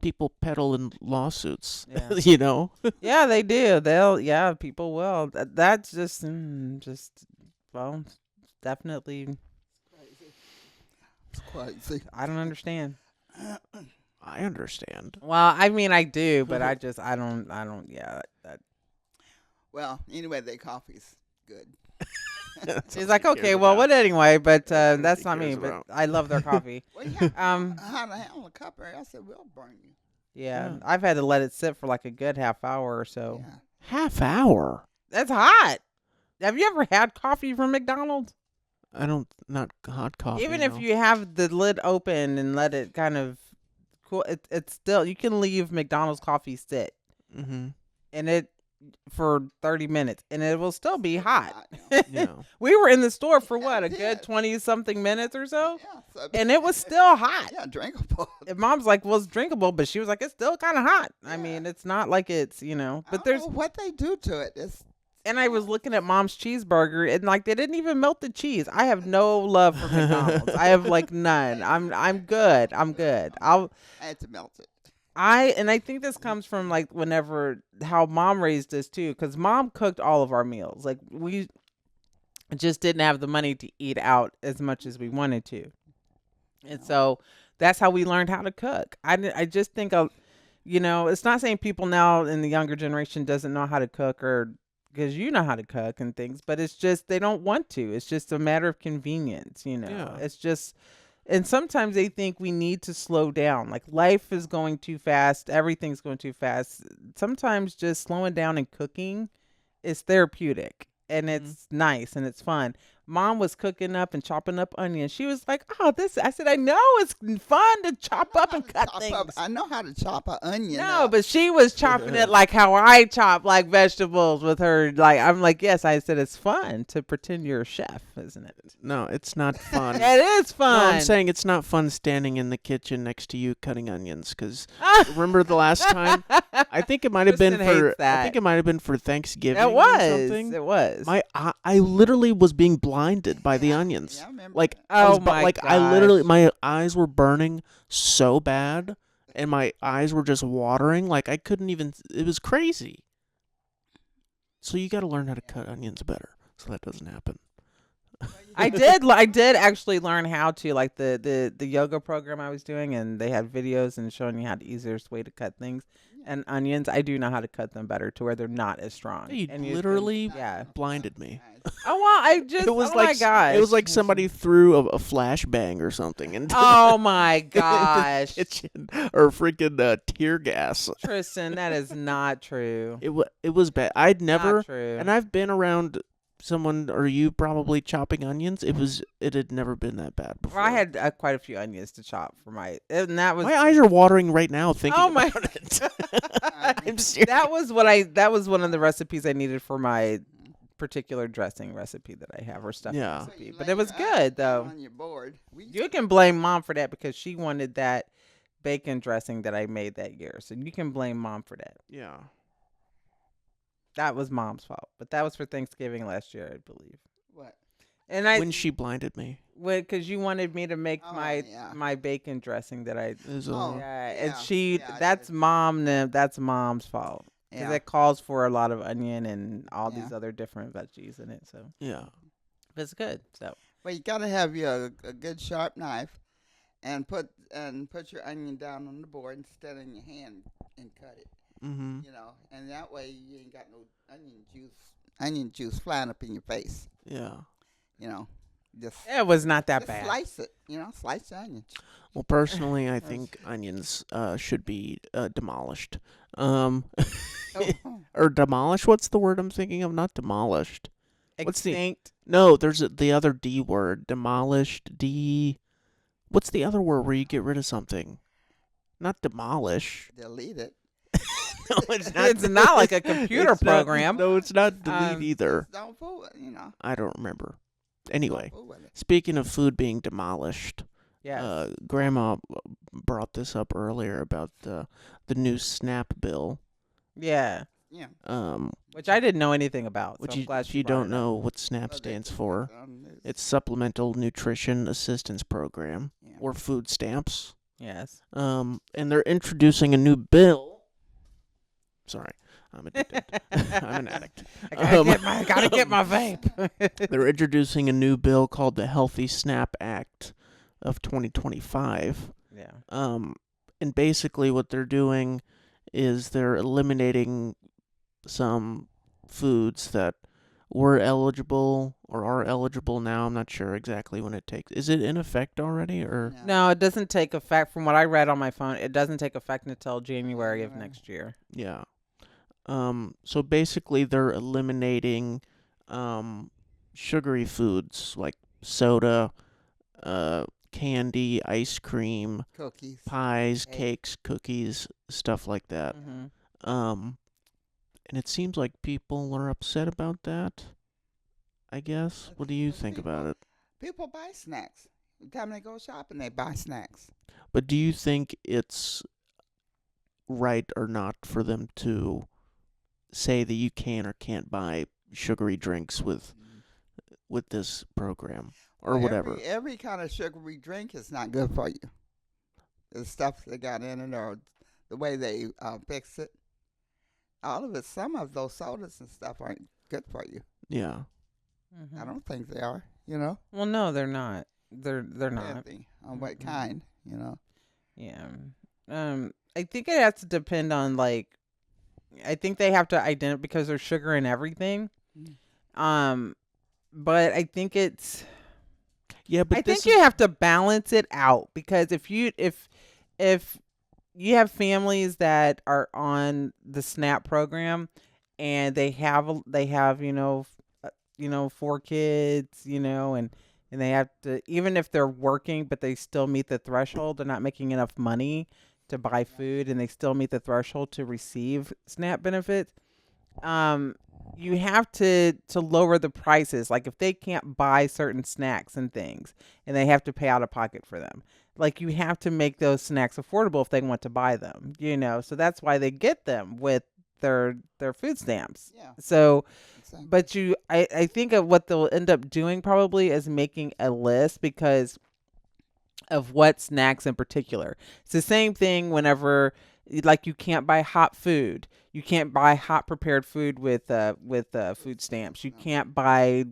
Speaker 2: people peddle in lawsuits.
Speaker 1: Yeah.
Speaker 2: You know.
Speaker 1: Yeah, they do. People will. That's just well, definitely.
Speaker 3: It's crazy.
Speaker 1: I don't understand.
Speaker 2: I understand.
Speaker 1: Well, I mean, I do, but I don't. Yeah.
Speaker 3: Well, anyway, their coffee's good.
Speaker 2: That's
Speaker 1: She's
Speaker 2: all
Speaker 1: like,
Speaker 2: she
Speaker 1: okay,
Speaker 2: cares
Speaker 1: well,
Speaker 2: about.
Speaker 1: what anyway? But
Speaker 2: That's what
Speaker 1: that's
Speaker 2: she
Speaker 1: not me.
Speaker 2: cares
Speaker 1: But
Speaker 2: about.
Speaker 1: I love their coffee.
Speaker 3: Well, yeah.
Speaker 1: Um,
Speaker 3: How to handle a cup? I said, we'll burn you.
Speaker 1: Yeah,
Speaker 2: Yeah.
Speaker 1: I've had to let it sit for like a good half hour or so.
Speaker 3: Yeah.
Speaker 2: Half hour.
Speaker 1: That's hot. Have you ever had coffee from McDonald's?
Speaker 2: Not hot coffee.
Speaker 1: Even if
Speaker 2: no.
Speaker 1: you have the lid open and let it kind of cool, it's still, you can leave McDonald's coffee sit
Speaker 2: Mm-hmm.
Speaker 1: and it for 30 minutes and it will still be hot.
Speaker 2: Yeah.
Speaker 1: We were in the store for what, a
Speaker 3: Yeah.
Speaker 1: good 20 something minutes or so,
Speaker 3: Yeah, so,
Speaker 1: and it was still hot.
Speaker 3: yeah, drinkable.
Speaker 1: And Mom's like, well, it's drinkable, but she was like, it's still kind of hot. I
Speaker 3: Yeah.
Speaker 1: mean, it's not like it's,
Speaker 3: I
Speaker 1: but
Speaker 3: don't
Speaker 1: there's,
Speaker 3: know what they do to it.
Speaker 1: and I was looking at Mom's cheeseburger and like they didn't even melt the cheese. I have no love for McDonald's. I have like none. I'm good. I'm good.
Speaker 3: I had to melt it.
Speaker 1: And I think this comes from like whenever how Mom raised us too, because Mom cooked all of our meals. Like we just didn't have the money to eat out as much as we wanted to, and so that's how we learned how to cook. I just think it's not saying people now in the younger generation doesn't know how to cook or because you know how to cook and things, but it's just they don't want to. It's just a matter of convenience.
Speaker 2: Yeah.
Speaker 1: It's just. And sometimes they think we need to slow down. Like life is going too fast. Everything's going too fast. Sometimes just slowing down and cooking is therapeutic and it's nice and it's fun. Mom was cooking up and chopping up onions. She was like, "Oh, this." I said, "I know it's fun to chop up and cut things."
Speaker 3: I know how to chop an onion.
Speaker 1: No, but she was chopping it like how I chop like vegetables with her. Like I'm like, yes, I said it's fun to pretend you're a chef, isn't it?
Speaker 2: No, it's not fun.
Speaker 1: It is fun.
Speaker 2: No, I'm saying it's not fun standing in the kitchen next to you cutting onions. Because remember the last time? I think it might have been
Speaker 1: Tristan
Speaker 2: for.
Speaker 1: hates that.
Speaker 2: I think it might have been for Thanksgiving.
Speaker 1: It
Speaker 2: Or
Speaker 1: was.
Speaker 2: something.
Speaker 1: It was.
Speaker 2: I literally was being blinded by the onions.
Speaker 3: Yeah, I remember
Speaker 2: Like
Speaker 3: that.
Speaker 2: I was
Speaker 1: Oh my
Speaker 2: like I literally
Speaker 1: gosh.
Speaker 2: my eyes were burning so bad, and my eyes were just watering. Like I couldn't even. It was crazy. So you got to learn how to cut onions better, so that doesn't happen.
Speaker 1: I did actually learn how to like the yoga program I was doing, and they had videos and showing you how the easiest way to cut things. And onions, I do know how to cut them better to where they're not as strong.
Speaker 2: You
Speaker 1: and
Speaker 2: literally
Speaker 1: yeah.
Speaker 2: blinded me.
Speaker 1: Oh well, I just
Speaker 2: It was
Speaker 1: oh
Speaker 2: like
Speaker 1: my gosh.
Speaker 2: it was like somebody threw a flashbang or something into
Speaker 1: Oh my
Speaker 2: the
Speaker 1: gosh,
Speaker 2: kitchen or freaking tear gas.
Speaker 1: Tristan, that is not true.
Speaker 2: It was bad. I'd never,
Speaker 1: Not true.
Speaker 2: and I've been around someone or you probably chopping onions. It had never been that bad before.
Speaker 1: Well, I had quite a few onions to chop for and that was
Speaker 2: my eyes are watering right now thinking
Speaker 1: Oh my
Speaker 2: about it. I'm serious.
Speaker 1: that was one of the recipes I needed for my particular dressing recipe that I have or stuffing
Speaker 2: Yeah.
Speaker 3: So
Speaker 1: recipe.
Speaker 3: you
Speaker 1: But
Speaker 3: lay
Speaker 1: it was
Speaker 3: your eyes
Speaker 1: good
Speaker 3: down
Speaker 1: though.
Speaker 3: on your board.
Speaker 1: You can blame Mom for that because she wanted that bacon dressing that I made that year. So you can blame Mom for that.
Speaker 2: Yeah.
Speaker 1: That was Mom's fault. But that was for Thanksgiving last year, I believe.
Speaker 3: What?
Speaker 1: And I
Speaker 2: When she blinded me.
Speaker 1: because you wanted me to make
Speaker 3: Oh,
Speaker 1: my
Speaker 3: yeah.
Speaker 1: my bacon dressing that I
Speaker 2: It was
Speaker 3: Oh.
Speaker 1: yeah,
Speaker 3: yeah,
Speaker 1: and she
Speaker 3: yeah, I
Speaker 1: that's
Speaker 3: did.
Speaker 1: that's Mom's fault. Because
Speaker 3: Yeah.
Speaker 1: it calls for a lot of onion and all
Speaker 3: Yeah.
Speaker 1: these other different veggies in it. So
Speaker 2: yeah.
Speaker 1: but it's good. So
Speaker 3: Well, you gotta have a good sharp knife, and put your onion down on the board instead of in your hand and cut it.
Speaker 2: Mm-hmm.
Speaker 3: And that way you ain't got no onion juice flying up in your face.
Speaker 2: Yeah.
Speaker 3: Just
Speaker 1: it was not that
Speaker 3: just
Speaker 1: bad.
Speaker 3: slice it. Slice the onion.
Speaker 2: Well, personally, I think onions should be demolished.
Speaker 3: Oh,
Speaker 2: Or demolished. What's the word I'm thinking of? Not demolished. What's the-
Speaker 1: Extinct.
Speaker 2: No, there's the other D word. Demolished. What's the other word where you get rid of something? Not demolish.
Speaker 3: delete it.
Speaker 2: No, it's not.
Speaker 1: It's not like a computer
Speaker 2: It's not-
Speaker 1: program.
Speaker 2: no, it's not delete
Speaker 1: Um,
Speaker 2: either.
Speaker 3: Just don't fool it.
Speaker 2: I don't remember. Anyway,
Speaker 3: Don't fool with it.
Speaker 2: speaking of food being demolished,
Speaker 1: Yes.
Speaker 2: Grandma brought this up earlier about the new SNAP bill.
Speaker 1: Yeah.
Speaker 3: Yeah.
Speaker 1: Which I didn't know anything about.
Speaker 2: Which
Speaker 1: so I'm glad
Speaker 2: if
Speaker 1: she
Speaker 2: you
Speaker 1: brought
Speaker 2: don't
Speaker 1: it up.
Speaker 2: know what SNAP
Speaker 3: Well,
Speaker 2: stands
Speaker 3: they-
Speaker 2: for,
Speaker 3: it's-
Speaker 2: it's Supplemental Nutrition Assistance Program,
Speaker 3: yeah.
Speaker 2: or food stamps.
Speaker 1: Yes.
Speaker 2: And they're introducing a new bill. Sorry, I'm addicted. I'm an addict.
Speaker 1: I gotta get my vape.
Speaker 2: They're introducing a new bill called the Healthy SNAP Act of 2025.
Speaker 1: Yeah.
Speaker 2: And basically what they're doing is they're eliminating some foods that were eligible or are eligible now. I'm not sure exactly when it takes. Is it in effect already or?
Speaker 1: No, it doesn't take effect. From what I read on my phone, it doesn't take effect until January of next year.
Speaker 2: Yeah. So basically they're eliminating sugary foods like soda, candy, ice cream,
Speaker 3: Cookies.
Speaker 2: pies,
Speaker 3: Cake.
Speaker 2: cakes, cookies, stuff like that.
Speaker 1: Mm-hmm.
Speaker 2: And it seems like people are upset about that. I guess. What do you think about it?
Speaker 3: People buy snacks. Every time they go shopping, they buy snacks.
Speaker 2: But do you think it's right or not for them to say that you can or can't buy sugary drinks with this program or
Speaker 3: Well,
Speaker 2: whatever?
Speaker 3: every kind of sugary drink is not good for you. The stuff they got in it or the way they fix it. All of it, some of those sodas and stuff aren't good for you.
Speaker 2: Yeah.
Speaker 3: I don't think they are, you know.
Speaker 1: Well, no, they're not. They're not.
Speaker 3: Depending on what kind, you know.
Speaker 1: Yeah. I think it has to depend on like. I think they have to identify because there's sugar in everything. But I think it's.
Speaker 2: Yeah, but
Speaker 1: I think you have to balance it out because if you have families that are on the SNAP program and they have 4 kids, and they have to, even if they're working but they still meet the threshold, they're not making enough money to buy food and they still meet the threshold to receive SNAP benefits. You have to lower the prices. Like if they can't buy certain snacks and things and they have to pay out of pocket for them, like you have to make those snacks affordable if they want to buy them, so that's why they get them with their food stamps.
Speaker 3: Yeah.
Speaker 1: So
Speaker 3: Exactly.
Speaker 1: but I think of what they'll end up doing probably is making a list because of what snacks in particular. It's the same thing whenever like you can't buy hot food. You can't buy hot prepared food with food stamps. You can't buy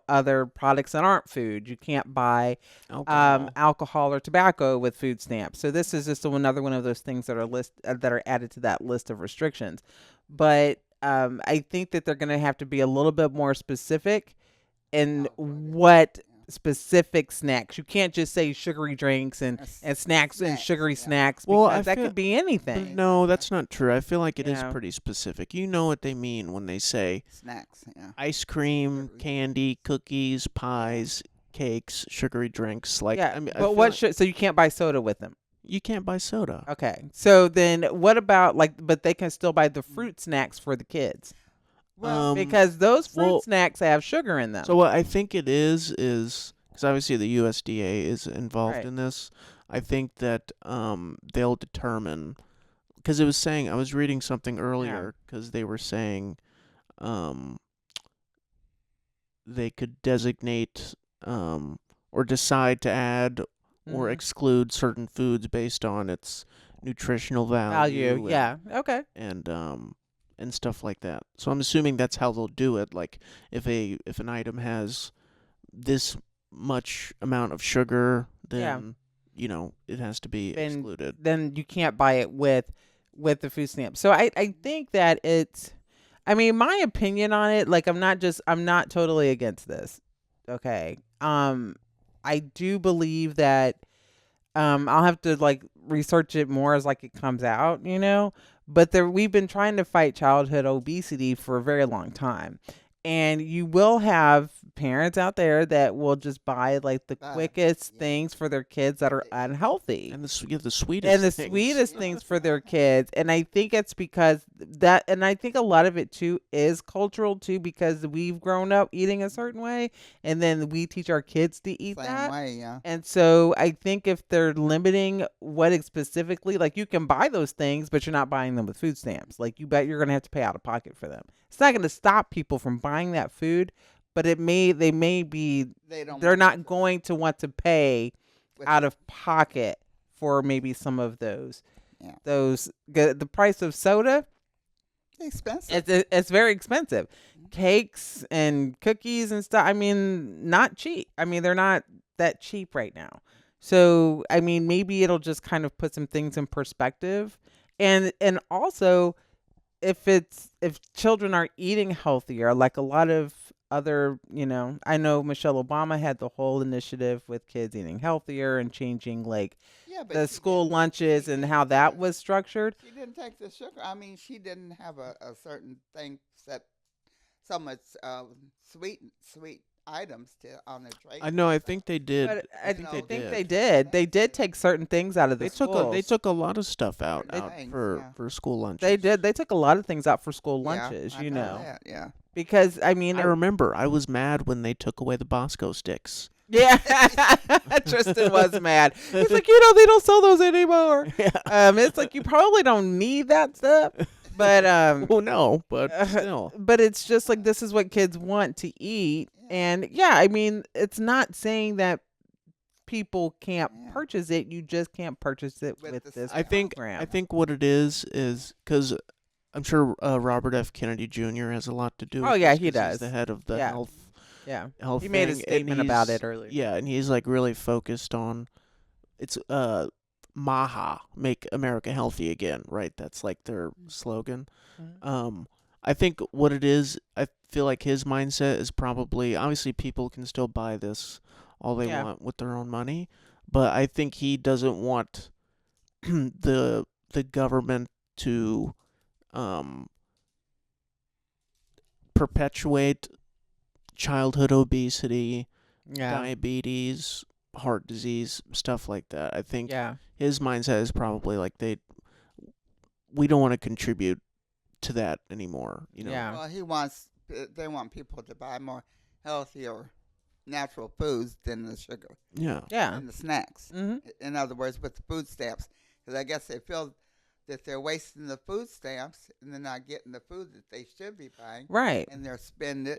Speaker 1: other products that aren't food. You can't buy alcohol or tobacco with food stamps. So this is just another one of those things that are added to that list of restrictions. But I think that they're going to have to be a little bit more specific in what specific snacks. You can't just say sugary drinks and snacks and sugary snacks because that could be anything.
Speaker 2: But no, that's not true. I feel like it is
Speaker 1: Yeah.
Speaker 2: pretty specific. You know what they mean when they say
Speaker 3: Snacks, yeah.
Speaker 2: ice cream, candy, cookies, pies, cakes, sugary drinks. Like,
Speaker 1: Yeah,
Speaker 2: I mean,
Speaker 1: but what should, so you can't buy soda with them?
Speaker 2: you can't buy soda.
Speaker 1: Okay, so then what about but they can still buy the fruit snacks for the kids
Speaker 3: Well,
Speaker 1: because those fruit snacks have sugar in them.
Speaker 2: So what I think it is because obviously the USDA is involved
Speaker 1: Right.
Speaker 2: in this. I think that they'll determine because it was saying I was reading something earlier because they were saying they could designate or decide to add or exclude certain foods based on its nutritional value.
Speaker 1: Yeah. Okay.
Speaker 2: And stuff like that. So I'm assuming that's how they'll do it. Like if an item has this much amount of sugar, then it has to be excluded.
Speaker 1: Then you can't buy it with the food stamp. So I think that my opinion on it, like I'm not totally against this. Okay. I do believe that I'll have to like research it more as like it comes out, but we've been trying to fight childhood obesity for a very long time. And you will have parents out there that will just buy like the quickest things for their kids that are unhealthy.
Speaker 2: And the sweetest
Speaker 1: things for their kids. And I think it's because and I think a lot of it too is cultural too, because we've grown up eating a certain way and then we teach our kids to eat that
Speaker 3: way, yeah.
Speaker 1: And so I think if they're limiting what it specifically, like you can buy those things, but you're not buying them with food stamps. Like you bet you're going to have to pay out of pocket for them. It's not going to stop people from buying that food, but they're not going to want to pay out of pocket for maybe some of those.
Speaker 3: Yeah.
Speaker 1: The price of soda,
Speaker 3: expensive.
Speaker 1: It's very expensive. Cakes and cookies and stuff, not cheap. They're not that cheap right now. So, maybe it'll just kind of put some things in perspective. And also if children are eating healthier, like a lot of other, I know Michelle Obama had the whole initiative with kids eating healthier and changing like the school lunches and how that was structured.
Speaker 3: She didn't take the sugar. She didn't have a certain thing set so much sweet items on their trade.
Speaker 2: I know. I think they did.
Speaker 1: But
Speaker 2: I think they
Speaker 1: think
Speaker 2: did.
Speaker 1: they did. They did take certain things out of the
Speaker 2: They
Speaker 1: schools.
Speaker 2: took a lot of stuff out,
Speaker 3: Certain things, yeah.
Speaker 2: for school lunches.
Speaker 1: They did. They took a lot of things out for school
Speaker 3: Yeah,
Speaker 1: lunches.
Speaker 3: I
Speaker 1: You know,
Speaker 3: that, yeah.
Speaker 1: because I mean,
Speaker 2: I remember I was mad when they took away the Bosco sticks.
Speaker 1: yeah, Tristan was mad. He's like, they don't sell those anymore.
Speaker 2: Yeah.
Speaker 1: It's like you probably don't need that stuff, but
Speaker 2: Well, no, but still.
Speaker 1: but it's just like this is what kids want to eat, and I mean, it's not saying that people can't purchase it. You just can't purchase it with this
Speaker 2: I think what it is because I'm sure Robert F. Kennedy Jr. has a lot to do with
Speaker 1: Oh, yeah,
Speaker 2: this
Speaker 1: he
Speaker 2: 'cause
Speaker 1: does.
Speaker 2: He's the head of the
Speaker 1: Yeah.
Speaker 2: health
Speaker 1: He made a
Speaker 2: thing, and
Speaker 1: statement about
Speaker 2: he's-
Speaker 1: it earlier.
Speaker 2: Yeah, and he's like really focused on it's MAHA, make America healthy again, right? That's like their slogan.
Speaker 1: Mhm.
Speaker 2: I think what it is, I feel like his mindset is probably obviously people can still buy this all they want with their own money, but I think he doesn't want the government to perpetuate childhood obesity, diabetes, heart disease, stuff like that. I think his mindset is probably like we don't want to contribute to that anymore. You know.
Speaker 1: Yeah.
Speaker 3: Well, they want people to buy more healthier, natural foods than the sugar.
Speaker 2: Yeah.
Speaker 3: And the snacks.
Speaker 1: Mm-hmm.
Speaker 3: In other words, with the food stamps, because I guess they feel that they're wasting the food stamps and they're not getting the food that they should be buying.
Speaker 1: Right.
Speaker 3: And they're spending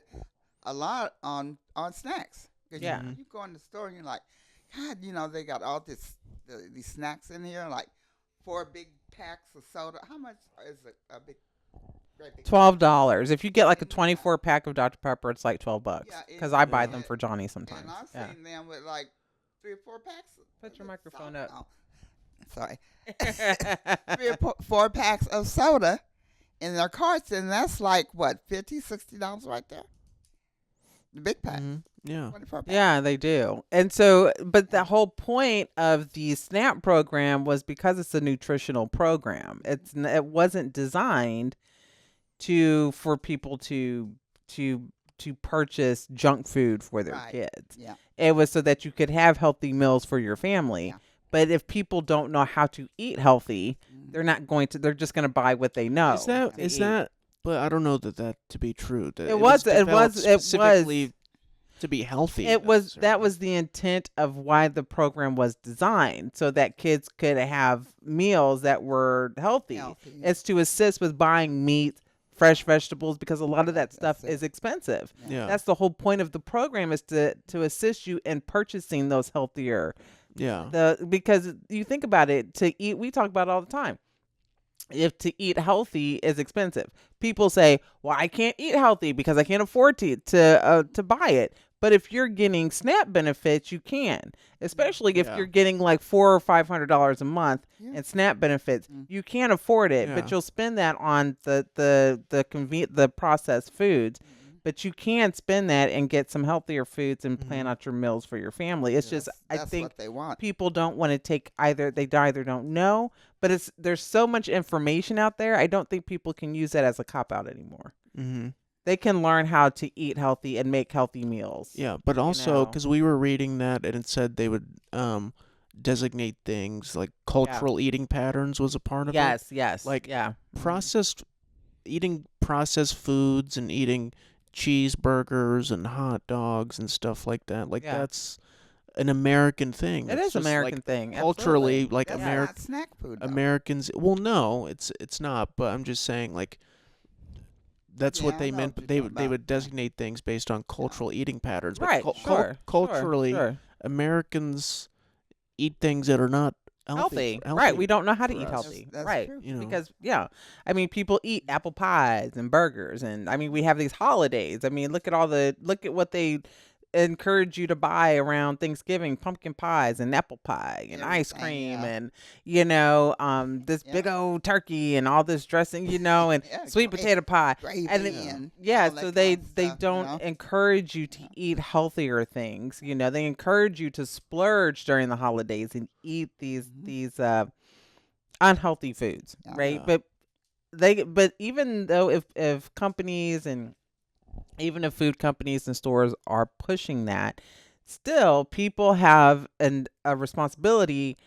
Speaker 3: a lot on snacks. Because you go in the store and you're like, God, they got all these snacks in here, like 4 big packs of soda. How much is a big?
Speaker 1: $12. If you get like a 24 pack of Dr. Pepper, it's like $12.
Speaker 3: Yeah,
Speaker 1: Because I buy them for Johnny sometimes.
Speaker 3: And I've seen them with like 3 or 4 packs.
Speaker 1: Put your microphone up.
Speaker 3: Oh, sorry. 3 or 4 packs of soda in their carts, and that's like what, $50, $60 right there. The big pack.
Speaker 2: Mm-hmm. Yeah.
Speaker 3: 24 packs.
Speaker 1: Yeah, they do. And so, but the whole point of the SNAP program was because it's a nutritional program. It wasn't designed for people to purchase junk food for their kids.
Speaker 3: Yeah.
Speaker 1: It was so that you could have healthy meals for your family.
Speaker 3: Yeah.
Speaker 1: But if people don't know how to eat healthy, they're not going to. They're just going to buy what they know.
Speaker 2: Is that? But I don't know that to be true.
Speaker 1: It was
Speaker 2: specifically to be healthy.
Speaker 1: That was the intent of why the program was designed, so that kids could have meals that were healthy. It's to assist with buying meat, fresh vegetables, because a lot of that stuff is expensive.
Speaker 2: Yeah.
Speaker 1: That's the whole point of the program, is to assist you in purchasing those healthier.
Speaker 2: Yeah.
Speaker 1: Because you think about it, to eat, we talk about it all the time. If to eat healthy is expensive, people say, "Well, I can't eat healthy because I can't afford to buy it." But if you're getting SNAP benefits, you can, especially if you're getting like $400 or $500 a month in SNAP benefits. You can't afford it, but you'll spend that on the processed foods. But you can spend that and get some healthier foods and plan out your meals for your family. It's just, I think
Speaker 3: what they want.
Speaker 1: People don't want to take either. They either don't know, but there's so much information out there. I don't think people can use that as a cop out anymore.
Speaker 2: Mm-hmm.
Speaker 1: They can learn how to eat healthy and make healthy meals.
Speaker 2: Yeah, but also because we were reading that and it said they would designate things like cultural eating patterns was a part of it.
Speaker 1: Yes.
Speaker 2: Like eating processed foods and eating cheeseburgers and hot dogs and stuff like that. Like that's an American thing.
Speaker 1: It is an American thing.
Speaker 2: Culturally,
Speaker 1: Absolutely.
Speaker 2: like
Speaker 3: That's not snack food. Though.
Speaker 2: Americans. Well, no, it's not. But I'm just saying, like, that's what they meant. But they would designate things based on cultural eating patterns. But
Speaker 1: Right.
Speaker 2: Culturally, Americans eat things that are not healthy.
Speaker 1: Right. We don't know how to eat
Speaker 3: us.
Speaker 1: healthy.
Speaker 3: That's
Speaker 1: Right.
Speaker 3: true.
Speaker 2: You know.
Speaker 1: Because, I mean, people eat apple pies and burgers. And, I mean, we have these holidays. I mean, look at what they encourage you to buy around Thanksgiving: pumpkin pies and apple pie and ice cream and this big old turkey and all this dressing, and sweet potato pie.
Speaker 3: And
Speaker 1: so they don't encourage you to eat healthier things. They encourage you to splurge during the holidays and eat these unhealthy foods, right? But even though if companies and even if food companies and stores are pushing that, still people have a responsibility,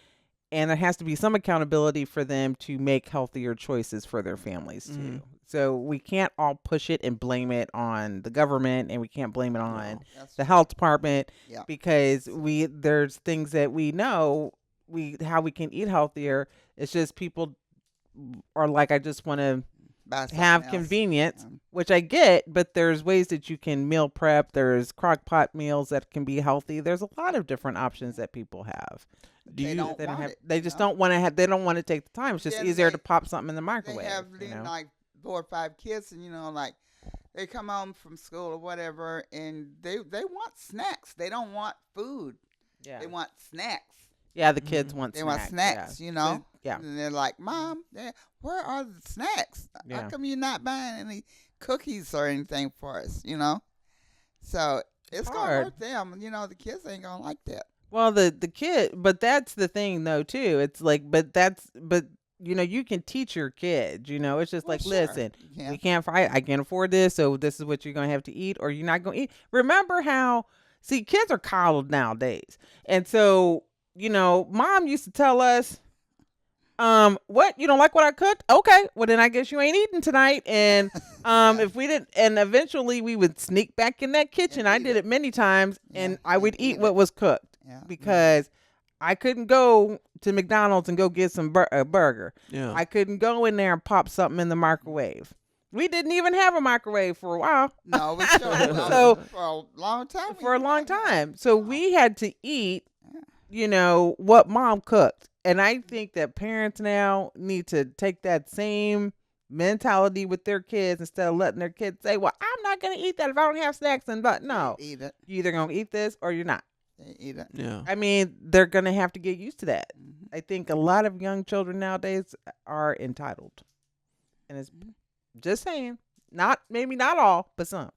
Speaker 1: and there has to be some accountability for them to make healthier choices for their families too.
Speaker 2: Mhm.
Speaker 1: So we can't all push it and blame it on the government, and we can't blame it on
Speaker 3: That's
Speaker 1: the health department,
Speaker 3: Yeah.
Speaker 1: because there's things that we know how we can eat healthier. It's just people are like, I just want to
Speaker 3: Buy something
Speaker 1: have
Speaker 3: else.
Speaker 1: convenience,
Speaker 3: Um,
Speaker 1: which I get, but there's ways that you can meal prep. There's crock pot meals that can be healthy. There's a lot of different options that people have.
Speaker 2: Do
Speaker 3: They
Speaker 2: you?
Speaker 3: don't
Speaker 1: They don't
Speaker 3: want
Speaker 1: have.
Speaker 3: it,
Speaker 1: They
Speaker 3: you
Speaker 1: just
Speaker 3: know?
Speaker 1: don't want to have. They don't want to take the time. It's just
Speaker 3: Then
Speaker 1: easier
Speaker 3: they-
Speaker 1: to pop something in the
Speaker 3: They
Speaker 1: microwave.
Speaker 3: have
Speaker 1: You know?
Speaker 3: like 4 or 5 kids, and like they come home from school or whatever, and they want snacks. They don't want food.
Speaker 1: Yeah.
Speaker 3: They want snacks.
Speaker 1: Yeah. The kids want.
Speaker 3: They
Speaker 1: snacks.
Speaker 3: want snacks,
Speaker 1: Yeah.
Speaker 3: So,
Speaker 1: Yeah.
Speaker 3: And they're like, Mom, where are the snacks?
Speaker 1: Yeah.
Speaker 3: How come you're not buying any cookies or anything for us? So it's gonna
Speaker 1: hard.
Speaker 3: hurt them. The kids ain't gonna like that.
Speaker 1: Well, the kid, but that's the thing though too. It's like, but you can teach your kids. It's just
Speaker 3: Well,
Speaker 1: like,
Speaker 3: sure,
Speaker 1: listen,
Speaker 3: you can.
Speaker 1: we can't fight. I can't afford this, so this is what you're gonna have to eat, or you're not gonna eat. Remember how? See, kids are coddled nowadays, and so Mom used to tell us, what, you don't like what I cooked? Okay, well then I guess you ain't eating tonight. And if we didn't, and eventually we would sneak back in that kitchen.
Speaker 3: And
Speaker 1: I
Speaker 3: eat
Speaker 1: did it many times, and
Speaker 3: Yeah,
Speaker 1: I would
Speaker 3: and
Speaker 1: eat
Speaker 3: eat
Speaker 1: what
Speaker 3: it.
Speaker 1: was cooked
Speaker 3: Yeah.
Speaker 1: because I couldn't go to McDonald's and go get a burger.
Speaker 2: Yeah.
Speaker 1: I couldn't go in there and pop something in the microwave. We didn't even have a microwave for a while.
Speaker 3: No, we sure
Speaker 1: So-
Speaker 3: for a long time.
Speaker 1: For a
Speaker 3: we
Speaker 1: long
Speaker 3: had none.
Speaker 1: time. So we had to eat, what Mom cooked. And I think that parents now need to take that same mentality with their kids instead of letting their kids say, well, I'm not going to eat that if I don't have snacks. But no,
Speaker 3: They eat it.
Speaker 1: you either going to eat this or you're not.
Speaker 3: They eat it.
Speaker 2: Yeah.
Speaker 1: I mean, they're going to have to get used to that.
Speaker 3: Mhm.
Speaker 1: I think a lot of young children nowadays are entitled. And it's just saying, maybe not all, but some.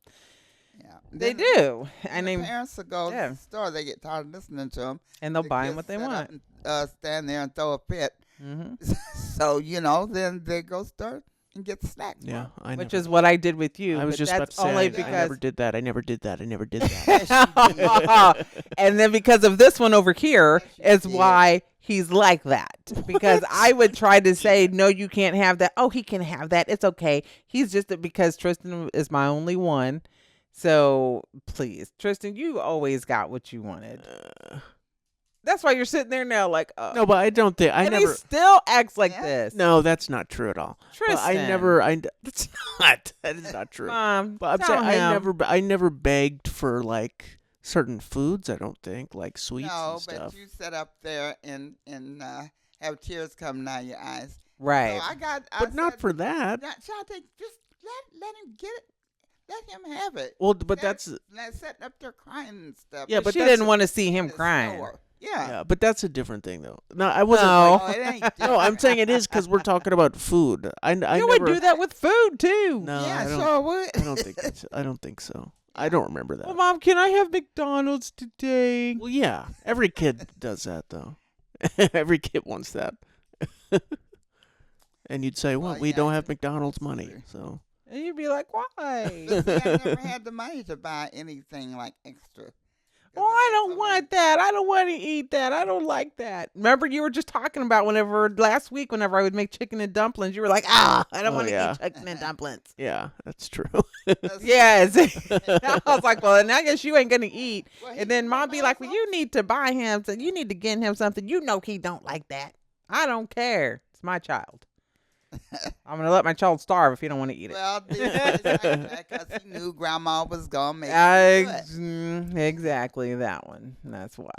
Speaker 3: Yeah.
Speaker 1: They
Speaker 3: Then
Speaker 1: do.
Speaker 3: when the parents will go
Speaker 1: yeah.
Speaker 3: to the store, they get tired of listening to them.
Speaker 1: And they'll buy them what they want.
Speaker 3: And, stand there and throw a fit.
Speaker 1: Hmm.
Speaker 3: So, then they go start and get the snacks.
Speaker 2: Yeah. I
Speaker 1: Which
Speaker 2: never,
Speaker 1: is what I did with you.
Speaker 2: I was
Speaker 1: but
Speaker 2: just about
Speaker 1: that's
Speaker 2: to say.
Speaker 1: only
Speaker 2: I
Speaker 1: because
Speaker 2: never did that. I never did that. I never did that.
Speaker 1: and then because of this one over here
Speaker 3: Yes,
Speaker 1: is
Speaker 3: you did.
Speaker 1: why he's like that. Because I would try to say, no, you can't have that. Oh, he can have that. It's okay. He's just because Tristan is my only one. So please, Tristan, you always got what you wanted. That's why you're sitting there now like, oh.
Speaker 2: No, but I don't think I
Speaker 1: and
Speaker 2: never.
Speaker 1: he still acts like
Speaker 3: Yeah.
Speaker 1: this.
Speaker 2: No, that's not true at all. But
Speaker 1: Tristan.
Speaker 2: I never. That's not. That is not true.
Speaker 1: Mom,
Speaker 2: But I'm
Speaker 1: tell
Speaker 2: saying
Speaker 1: him.
Speaker 2: I never begged for like certain foods. I don't think like sweets
Speaker 3: No,
Speaker 2: and stuff.
Speaker 3: but you sit up there and have tears coming out of your eyes.
Speaker 1: Right.
Speaker 3: So
Speaker 2: But not for that.
Speaker 3: Shante, just let him get it. Let him have it.
Speaker 2: Well, but
Speaker 3: They're
Speaker 2: that's
Speaker 3: not sitting up there crying and stuff.
Speaker 2: Yeah, but
Speaker 1: she
Speaker 2: that's-
Speaker 1: didn't want to see him
Speaker 3: It's
Speaker 1: crying.
Speaker 3: sore. Yeah.
Speaker 2: yeah, but that's a different thing though. No, I wasn't.
Speaker 1: No.
Speaker 2: Like,
Speaker 3: No, it ain't.
Speaker 2: no, I'm saying it is because we're talking about food. I
Speaker 1: You
Speaker 2: never
Speaker 1: would do that with food too.
Speaker 2: No,
Speaker 3: yeah,
Speaker 2: I don't.
Speaker 3: sure would.
Speaker 2: I don't think. I don't think so. I don't remember that.
Speaker 1: Well, Mom, can I have McDonald's today?
Speaker 2: Well, yeah, every kid does that though. Every kid wants that. And you'd say, "Well,
Speaker 3: Well,
Speaker 2: we
Speaker 3: yeah,
Speaker 2: don't have
Speaker 3: that's
Speaker 2: McDonald's
Speaker 3: true.
Speaker 2: money." So
Speaker 1: And you'd be like, why?
Speaker 3: But see, I never had the money to buy anything like extra. 'Cause
Speaker 1: Oh, I
Speaker 3: had
Speaker 1: don't
Speaker 3: so
Speaker 1: want that. I don't want to eat that. I don't like that. Remember, you were just talking about last week, whenever I would make chicken and dumplings, you were like, I don't
Speaker 2: Oh,
Speaker 1: want to
Speaker 2: yeah.
Speaker 1: eat chicken and dumplings.
Speaker 2: yeah, that's true.
Speaker 3: That's-
Speaker 1: Yes. I was like, well, and I guess you ain't going to eat.
Speaker 3: Well,
Speaker 1: And then
Speaker 3: he
Speaker 1: Mom
Speaker 3: want
Speaker 1: be like, well, you
Speaker 3: myself.
Speaker 1: need to buy him, so you need to get him something. You know he don't like that. I don't care. It's my child. I'm going to let my child starve if he don't want to eat it.
Speaker 3: Well, because he knew Grandma was gonna make it.
Speaker 1: Exactly that one. That's why.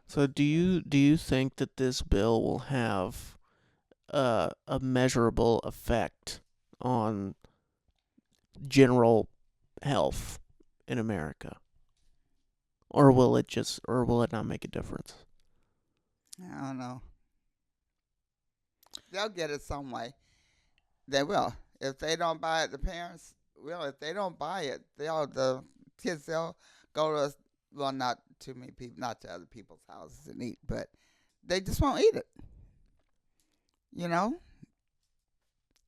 Speaker 2: So do you think that this bill will have a measurable effect on general health in America? Or will it not make a difference?
Speaker 3: I don't know. They'll get it some way. They will. If they don't buy it, the parents will. If they don't buy it, the kids they'll go to not too many people, not to other people's houses and eat, but they just won't eat it.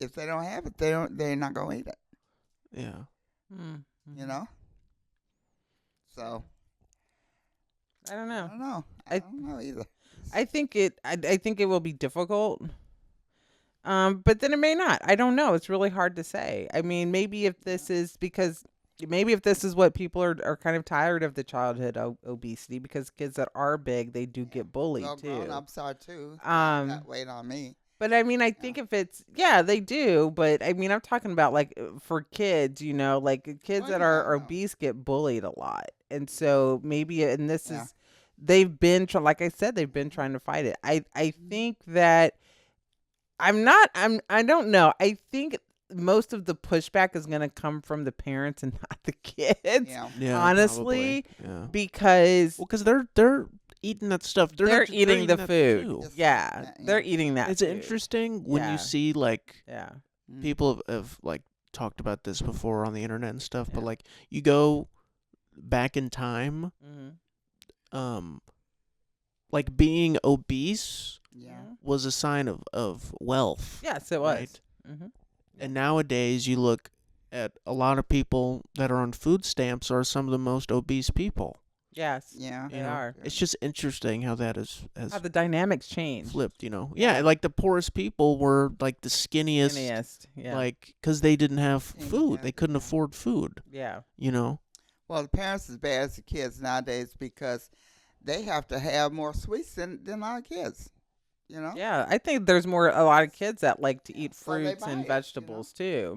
Speaker 3: If they don't have it, they're not gonna eat it.
Speaker 2: Yeah.
Speaker 3: You know. So
Speaker 1: I don't
Speaker 3: I
Speaker 1: know.
Speaker 3: don't know. I don't know either.
Speaker 1: I think I think it will be difficult. But then it may not. I don't know. It's really hard to say. I mean, maybe if this is because maybe if this is what people are kind of tired of the childhood obesity because kids that are big, they do get bullied
Speaker 3: Well, grown
Speaker 1: too.
Speaker 3: ups are too.
Speaker 1: Um,
Speaker 3: Got weight on me.
Speaker 1: But I mean, I think if it's they do. But I mean, I'm talking about like for kids, like kids
Speaker 3: Well,
Speaker 1: that
Speaker 3: yeah,
Speaker 1: are
Speaker 3: I know.
Speaker 1: obese get bullied a lot, and so maybe and this
Speaker 3: Yeah.
Speaker 1: is they've been like I said, they've been trying to fight it. I think that I don't know. I think most of the pushback is going to come from the parents and not the kids.
Speaker 3: Yeah.
Speaker 2: Yeah,
Speaker 1: honestly,
Speaker 2: probably. Yeah.
Speaker 1: because
Speaker 2: Well, because they're eating that stuff.
Speaker 1: they're
Speaker 2: not-
Speaker 1: eating the
Speaker 2: that
Speaker 1: food.
Speaker 2: too.
Speaker 3: Just
Speaker 1: Yeah,
Speaker 3: like that,
Speaker 1: they're
Speaker 3: yeah.
Speaker 1: eating that.
Speaker 2: It's
Speaker 1: food.
Speaker 2: interesting when
Speaker 1: Yeah.
Speaker 2: you see like
Speaker 1: Yeah.
Speaker 3: Mm.
Speaker 2: people have like talked about this before on the internet and stuff, but
Speaker 1: Yeah.
Speaker 2: like you go back in time,
Speaker 1: Mm-hmm.
Speaker 2: like being obese
Speaker 3: Yeah.
Speaker 2: was a sign of wealth.
Speaker 1: Yes, it was.
Speaker 2: Right.
Speaker 1: Mm-hmm.
Speaker 2: And nowadays you look at a lot of people that are on food stamps are some of the most obese people.
Speaker 1: Yes.
Speaker 3: Yeah.
Speaker 1: They are.
Speaker 2: It's just interesting how that has
Speaker 1: How the dynamics change.
Speaker 2: flipped, Yeah,
Speaker 1: Yeah.
Speaker 2: like the poorest people were like the skinniest,
Speaker 1: Skinniest. Yeah.
Speaker 2: like because they didn't have
Speaker 3: Yeah,
Speaker 2: food. They
Speaker 3: yeah.
Speaker 2: couldn't afford food,
Speaker 1: yeah.
Speaker 3: Well, the parents as bad as the kids nowadays because they have to have more sweets than our kids. You know.
Speaker 1: Yeah, I think there's a lot of kids that like to eat
Speaker 3: So they
Speaker 1: fruits
Speaker 3: buy
Speaker 1: and
Speaker 3: it,
Speaker 1: vegetables too,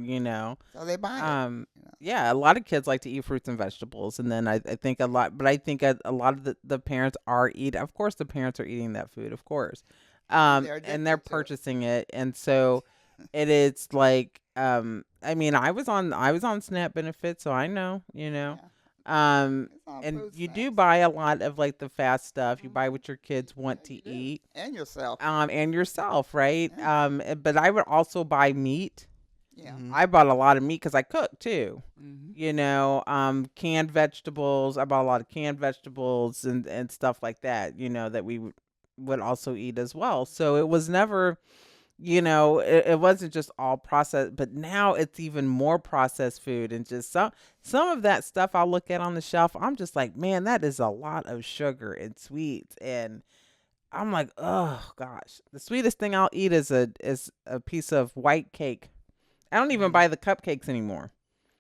Speaker 3: So they buy it. you know.
Speaker 1: Yeah, a lot of kids like to eat fruits and vegetables, and then I think a lot, but I think a lot of the parents are eating. Of course, the parents are eating that food, of course,
Speaker 3: They're
Speaker 1: and they're
Speaker 3: addicted to it.
Speaker 1: purchasing it, and so it is like, I mean, I was on SNAP benefits, so I know,
Speaker 3: Yeah.
Speaker 1: and
Speaker 3: It's on food
Speaker 1: you do
Speaker 3: stamps.
Speaker 1: buy a lot of like the fast stuff. You buy
Speaker 3: Mhm.
Speaker 1: what your kids want
Speaker 3: Yeah,
Speaker 1: to
Speaker 3: you do.
Speaker 1: eat.
Speaker 3: And yourself.
Speaker 1: And yourself, right?
Speaker 3: Yeah.
Speaker 1: But I would also buy meat.
Speaker 3: Yeah.
Speaker 2: Mhm.
Speaker 1: I bought a lot of meat because I cook too.
Speaker 3: Mm-hmm.
Speaker 1: Canned vegetables. I bought a lot of canned vegetables and stuff like that. That we would also eat as well. So it was never, it wasn't just all processed. But now it's even more processed food and just some of that stuff I'll look at on the shelf. I'm just like, man, that is a lot of sugar and sweets and. I'm like, oh gosh, the sweetest thing I'll eat is a piece of white cake. I don't even buy the cupcakes anymore.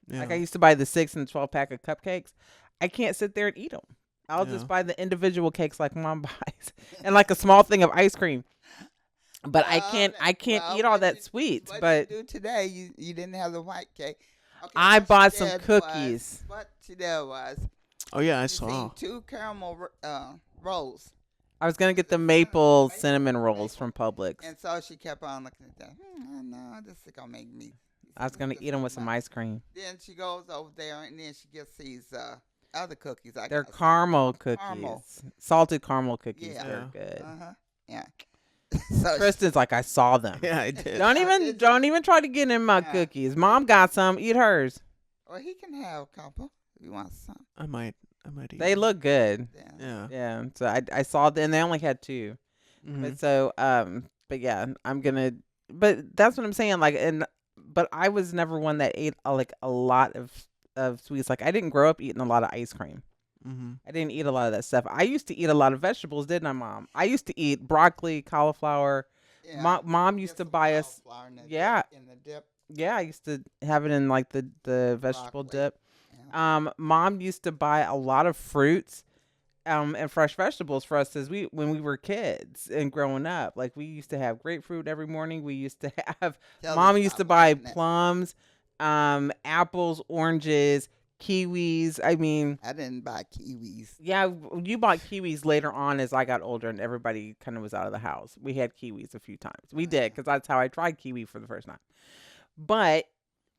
Speaker 2: Yeah.
Speaker 1: Like I used to buy the 6 and 12 pack of cupcakes. I can't sit there and eat them. I'll
Speaker 2: Yeah.
Speaker 1: just buy the individual cakes like Mom buys, and like a small thing of ice cream. But I can't eat all that sweets.
Speaker 3: What
Speaker 1: But
Speaker 3: you do today, you didn't have the white cake. Okay,
Speaker 1: I
Speaker 3: what she
Speaker 1: bought some
Speaker 3: did
Speaker 1: cookies.
Speaker 3: What she did was
Speaker 2: Oh yeah, I
Speaker 3: she seen
Speaker 2: saw.
Speaker 3: 2 caramel rolls.
Speaker 1: I was gonna get the maple cinnamon rolls from Publix.
Speaker 3: And so she kept on looking at that. No, this is gonna make me.
Speaker 1: I was gonna eat them with some ice cream.
Speaker 3: Then she goes over there and then she gets these other cookies.
Speaker 1: They're caramel cookies,
Speaker 3: Caramel.
Speaker 1: salted caramel cookies.
Speaker 3: Yeah.
Speaker 1: They're good.
Speaker 3: Yeah. So
Speaker 1: Tristan's like, I saw them.
Speaker 2: Yeah, I did.
Speaker 1: Don't even try to get in my
Speaker 3: Yeah.
Speaker 1: cookies. Mom got some. Eat hers.
Speaker 3: well, he can have a couple if you want some.
Speaker 2: I might eat.
Speaker 1: They look good.
Speaker 3: Yeah.
Speaker 2: Yeah.
Speaker 1: Yeah. So I saw them. And they only had 2.
Speaker 2: Mhm.
Speaker 1: But so but yeah, I'm gonna. But that's what I'm saying. Like but I was never one that ate like a lot of sweets. Like I didn't grow up eating a lot of ice cream.
Speaker 2: Mhm.
Speaker 1: I didn't eat a lot of that stuff. I used to eat a lot of vegetables, didn't I, Mom? I used to eat broccoli, cauliflower.
Speaker 3: Yeah.
Speaker 1: Mom
Speaker 3: Get
Speaker 1: used to
Speaker 3: some
Speaker 1: buy us.
Speaker 3: cauliflower in the
Speaker 1: Yeah.
Speaker 3: dip- in the dip.
Speaker 1: Yeah, I used to have it in like the vegetable
Speaker 3: Broccoli.
Speaker 1: dip.
Speaker 3: Yeah.
Speaker 1: Mom used to buy a lot of fruits, and fresh vegetables for us when we were kids and growing up. Like we used to have grapefruit every morning. We used to have.
Speaker 3: Tell
Speaker 1: Mom
Speaker 3: them
Speaker 1: used to
Speaker 3: stop
Speaker 1: buy
Speaker 3: watching it.
Speaker 1: plums, apples, oranges, kiwis. I mean,
Speaker 3: I didn't buy kiwis.
Speaker 1: yeah, you bought kiwis later on as I got older and everybody kind of was out of the house. We had kiwis a few times. We did because that's how I tried kiwi for the first time. But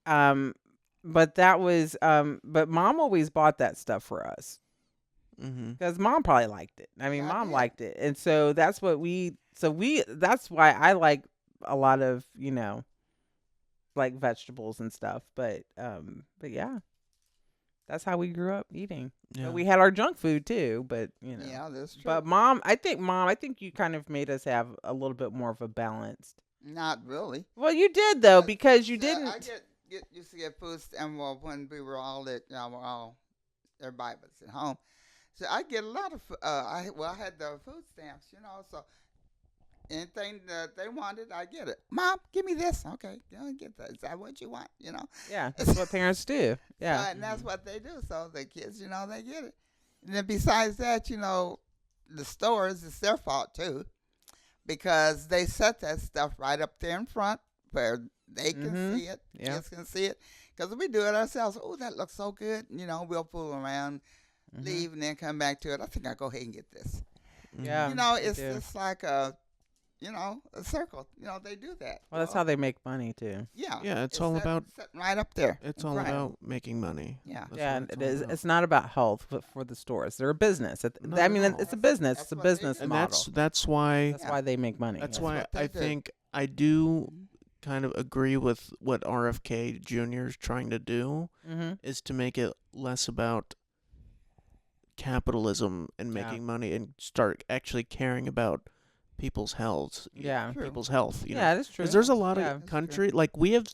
Speaker 1: that was but Mom always bought that stuff for us
Speaker 2: Mhm.
Speaker 1: because Mom probably liked it. I mean,
Speaker 3: Yeah, I
Speaker 1: Mom
Speaker 3: did.
Speaker 1: liked it, and so that's what that's why I like a lot of like vegetables and stuff. But yeah, that's how we grew up eating.
Speaker 2: Yeah.
Speaker 1: But we had our junk food too. But
Speaker 3: Yeah, that's true.
Speaker 1: But I think you kind of made us have a little bit more of a balanced.
Speaker 3: Not really.
Speaker 1: Well, you did though
Speaker 3: But,
Speaker 1: because you
Speaker 3: see, I
Speaker 1: didn't.
Speaker 3: used to get food stamps when we were all everybody was at home. So I get a lot of. I had the food stamps, So anything that they wanted, I get it. Mom, give me this. Okay, get that. Is that what you want?
Speaker 1: Yeah, that's what parents do. Yeah.
Speaker 3: And that's what they do. So the kids, they get it. And then besides that, the stores, it's their fault too, because they set that stuff right up there in front where they can see it, kids can see it. Because we do it ourselves. Oh, that looks so good. We'll fool around, leave, and then come back to it. I think I'll go ahead and get this.
Speaker 1: Yeah.
Speaker 3: It's just like a circle. They do that.
Speaker 1: Well, that's how they make money too.
Speaker 3: Yeah.
Speaker 2: Yeah, it's all about
Speaker 3: sitting right up there.
Speaker 2: It's all about making money.
Speaker 3: Yeah.
Speaker 2: That's
Speaker 1: Yeah,
Speaker 2: what
Speaker 1: and
Speaker 2: it's
Speaker 1: it
Speaker 2: all
Speaker 1: is.
Speaker 2: about.
Speaker 1: It's not about health, but for the stores, they're a business.
Speaker 2: Not
Speaker 1: I
Speaker 2: at
Speaker 1: mean,
Speaker 2: all.
Speaker 1: it's a business.
Speaker 3: That's
Speaker 1: It's a
Speaker 3: what they
Speaker 1: business
Speaker 3: do.
Speaker 2: And
Speaker 1: model.
Speaker 2: that's why
Speaker 1: That's why they make money.
Speaker 2: That's
Speaker 1: Yeah.
Speaker 2: why
Speaker 3: what they
Speaker 2: I
Speaker 3: do.
Speaker 2: think I do kind of agree with what RFK Jr. is trying to do, is to make it less about capitalism and
Speaker 1: Yeah.
Speaker 2: making money and start actually caring about people's health.
Speaker 1: Yeah.
Speaker 3: True.
Speaker 2: People's health. You know?
Speaker 1: Yeah, that's true.
Speaker 2: Because there's a lot
Speaker 1: Yeah.
Speaker 2: of country, like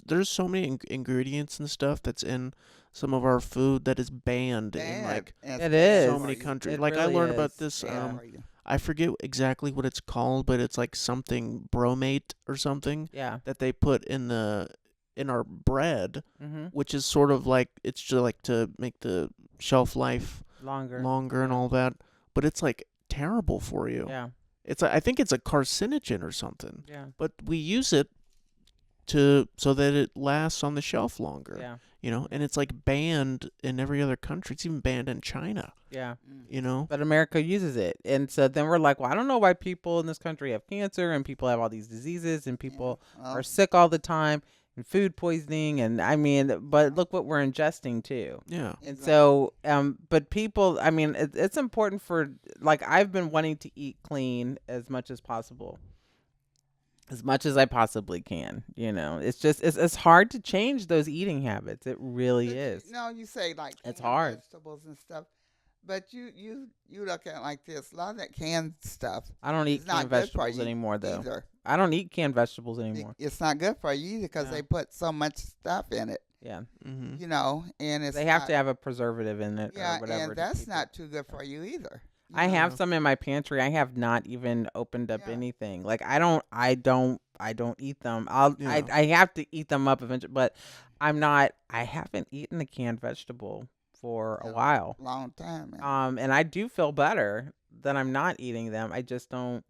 Speaker 2: there's so many ingredients and stuff that's in some of our food that is banned in like
Speaker 1: It is.
Speaker 2: so many countries.
Speaker 1: It
Speaker 2: like I
Speaker 1: really
Speaker 2: learned about
Speaker 1: is.
Speaker 2: this.
Speaker 1: Yeah.
Speaker 2: I forget exactly what it's called, but it's like something bromate or something
Speaker 1: Yeah.
Speaker 2: that they put in our bread,
Speaker 1: Mm-hmm.
Speaker 2: which is sort of like it's just like to make the shelf life
Speaker 1: Longer.
Speaker 2: and all that. But it's like terrible for you.
Speaker 1: Yeah.
Speaker 2: I think it's a carcinogen or something.
Speaker 1: Yeah.
Speaker 2: But we use it so that it lasts on the shelf longer.
Speaker 1: Yeah.
Speaker 2: And it's like banned in every other country. It's even banned in China.
Speaker 1: Yeah.
Speaker 2: But
Speaker 1: But America uses it. And so then we're like, well, I don't know why people in this country have cancer and people have all these diseases and people are sick all the time and food poisoning. And I mean, but look what we're ingesting too.
Speaker 2: Yeah.
Speaker 1: And so, but people, I mean, it's important for, like, I've been wanting to eat clean as much as possible. As much as I possibly can, it's just it's hard to change those eating habits. It really is.
Speaker 3: You say like
Speaker 1: It's
Speaker 3: canned
Speaker 1: hard.
Speaker 3: vegetables and stuff, but you look at it like this. A lot of that canned stuff.
Speaker 1: I don't eat
Speaker 3: It's not
Speaker 1: canned
Speaker 3: good for
Speaker 1: vegetables
Speaker 3: you
Speaker 1: anymore, though.
Speaker 3: either.
Speaker 1: I don't eat canned vegetables anymore.
Speaker 3: It's not good for you either because
Speaker 1: No.
Speaker 3: they put so much stuff in it.
Speaker 1: Yeah,
Speaker 2: Mm-hmm.
Speaker 3: And it's
Speaker 1: they have
Speaker 3: not-
Speaker 1: to have a preservative in it
Speaker 3: Yeah,
Speaker 1: or whatever.
Speaker 3: and
Speaker 1: to
Speaker 3: that's
Speaker 1: keep
Speaker 3: not
Speaker 1: it.
Speaker 3: too good for you either.
Speaker 1: I
Speaker 3: know?
Speaker 1: have some in my pantry. I have not even opened up
Speaker 3: Yeah.
Speaker 1: anything. Like I don't eat them. I
Speaker 2: Yeah.
Speaker 1: have to eat them up eventually, but I haven't eaten a canned vegetable for a
Speaker 3: Yeah.
Speaker 1: while.
Speaker 3: Long time. Man.
Speaker 1: And I do feel better that I'm not eating them. I just don't.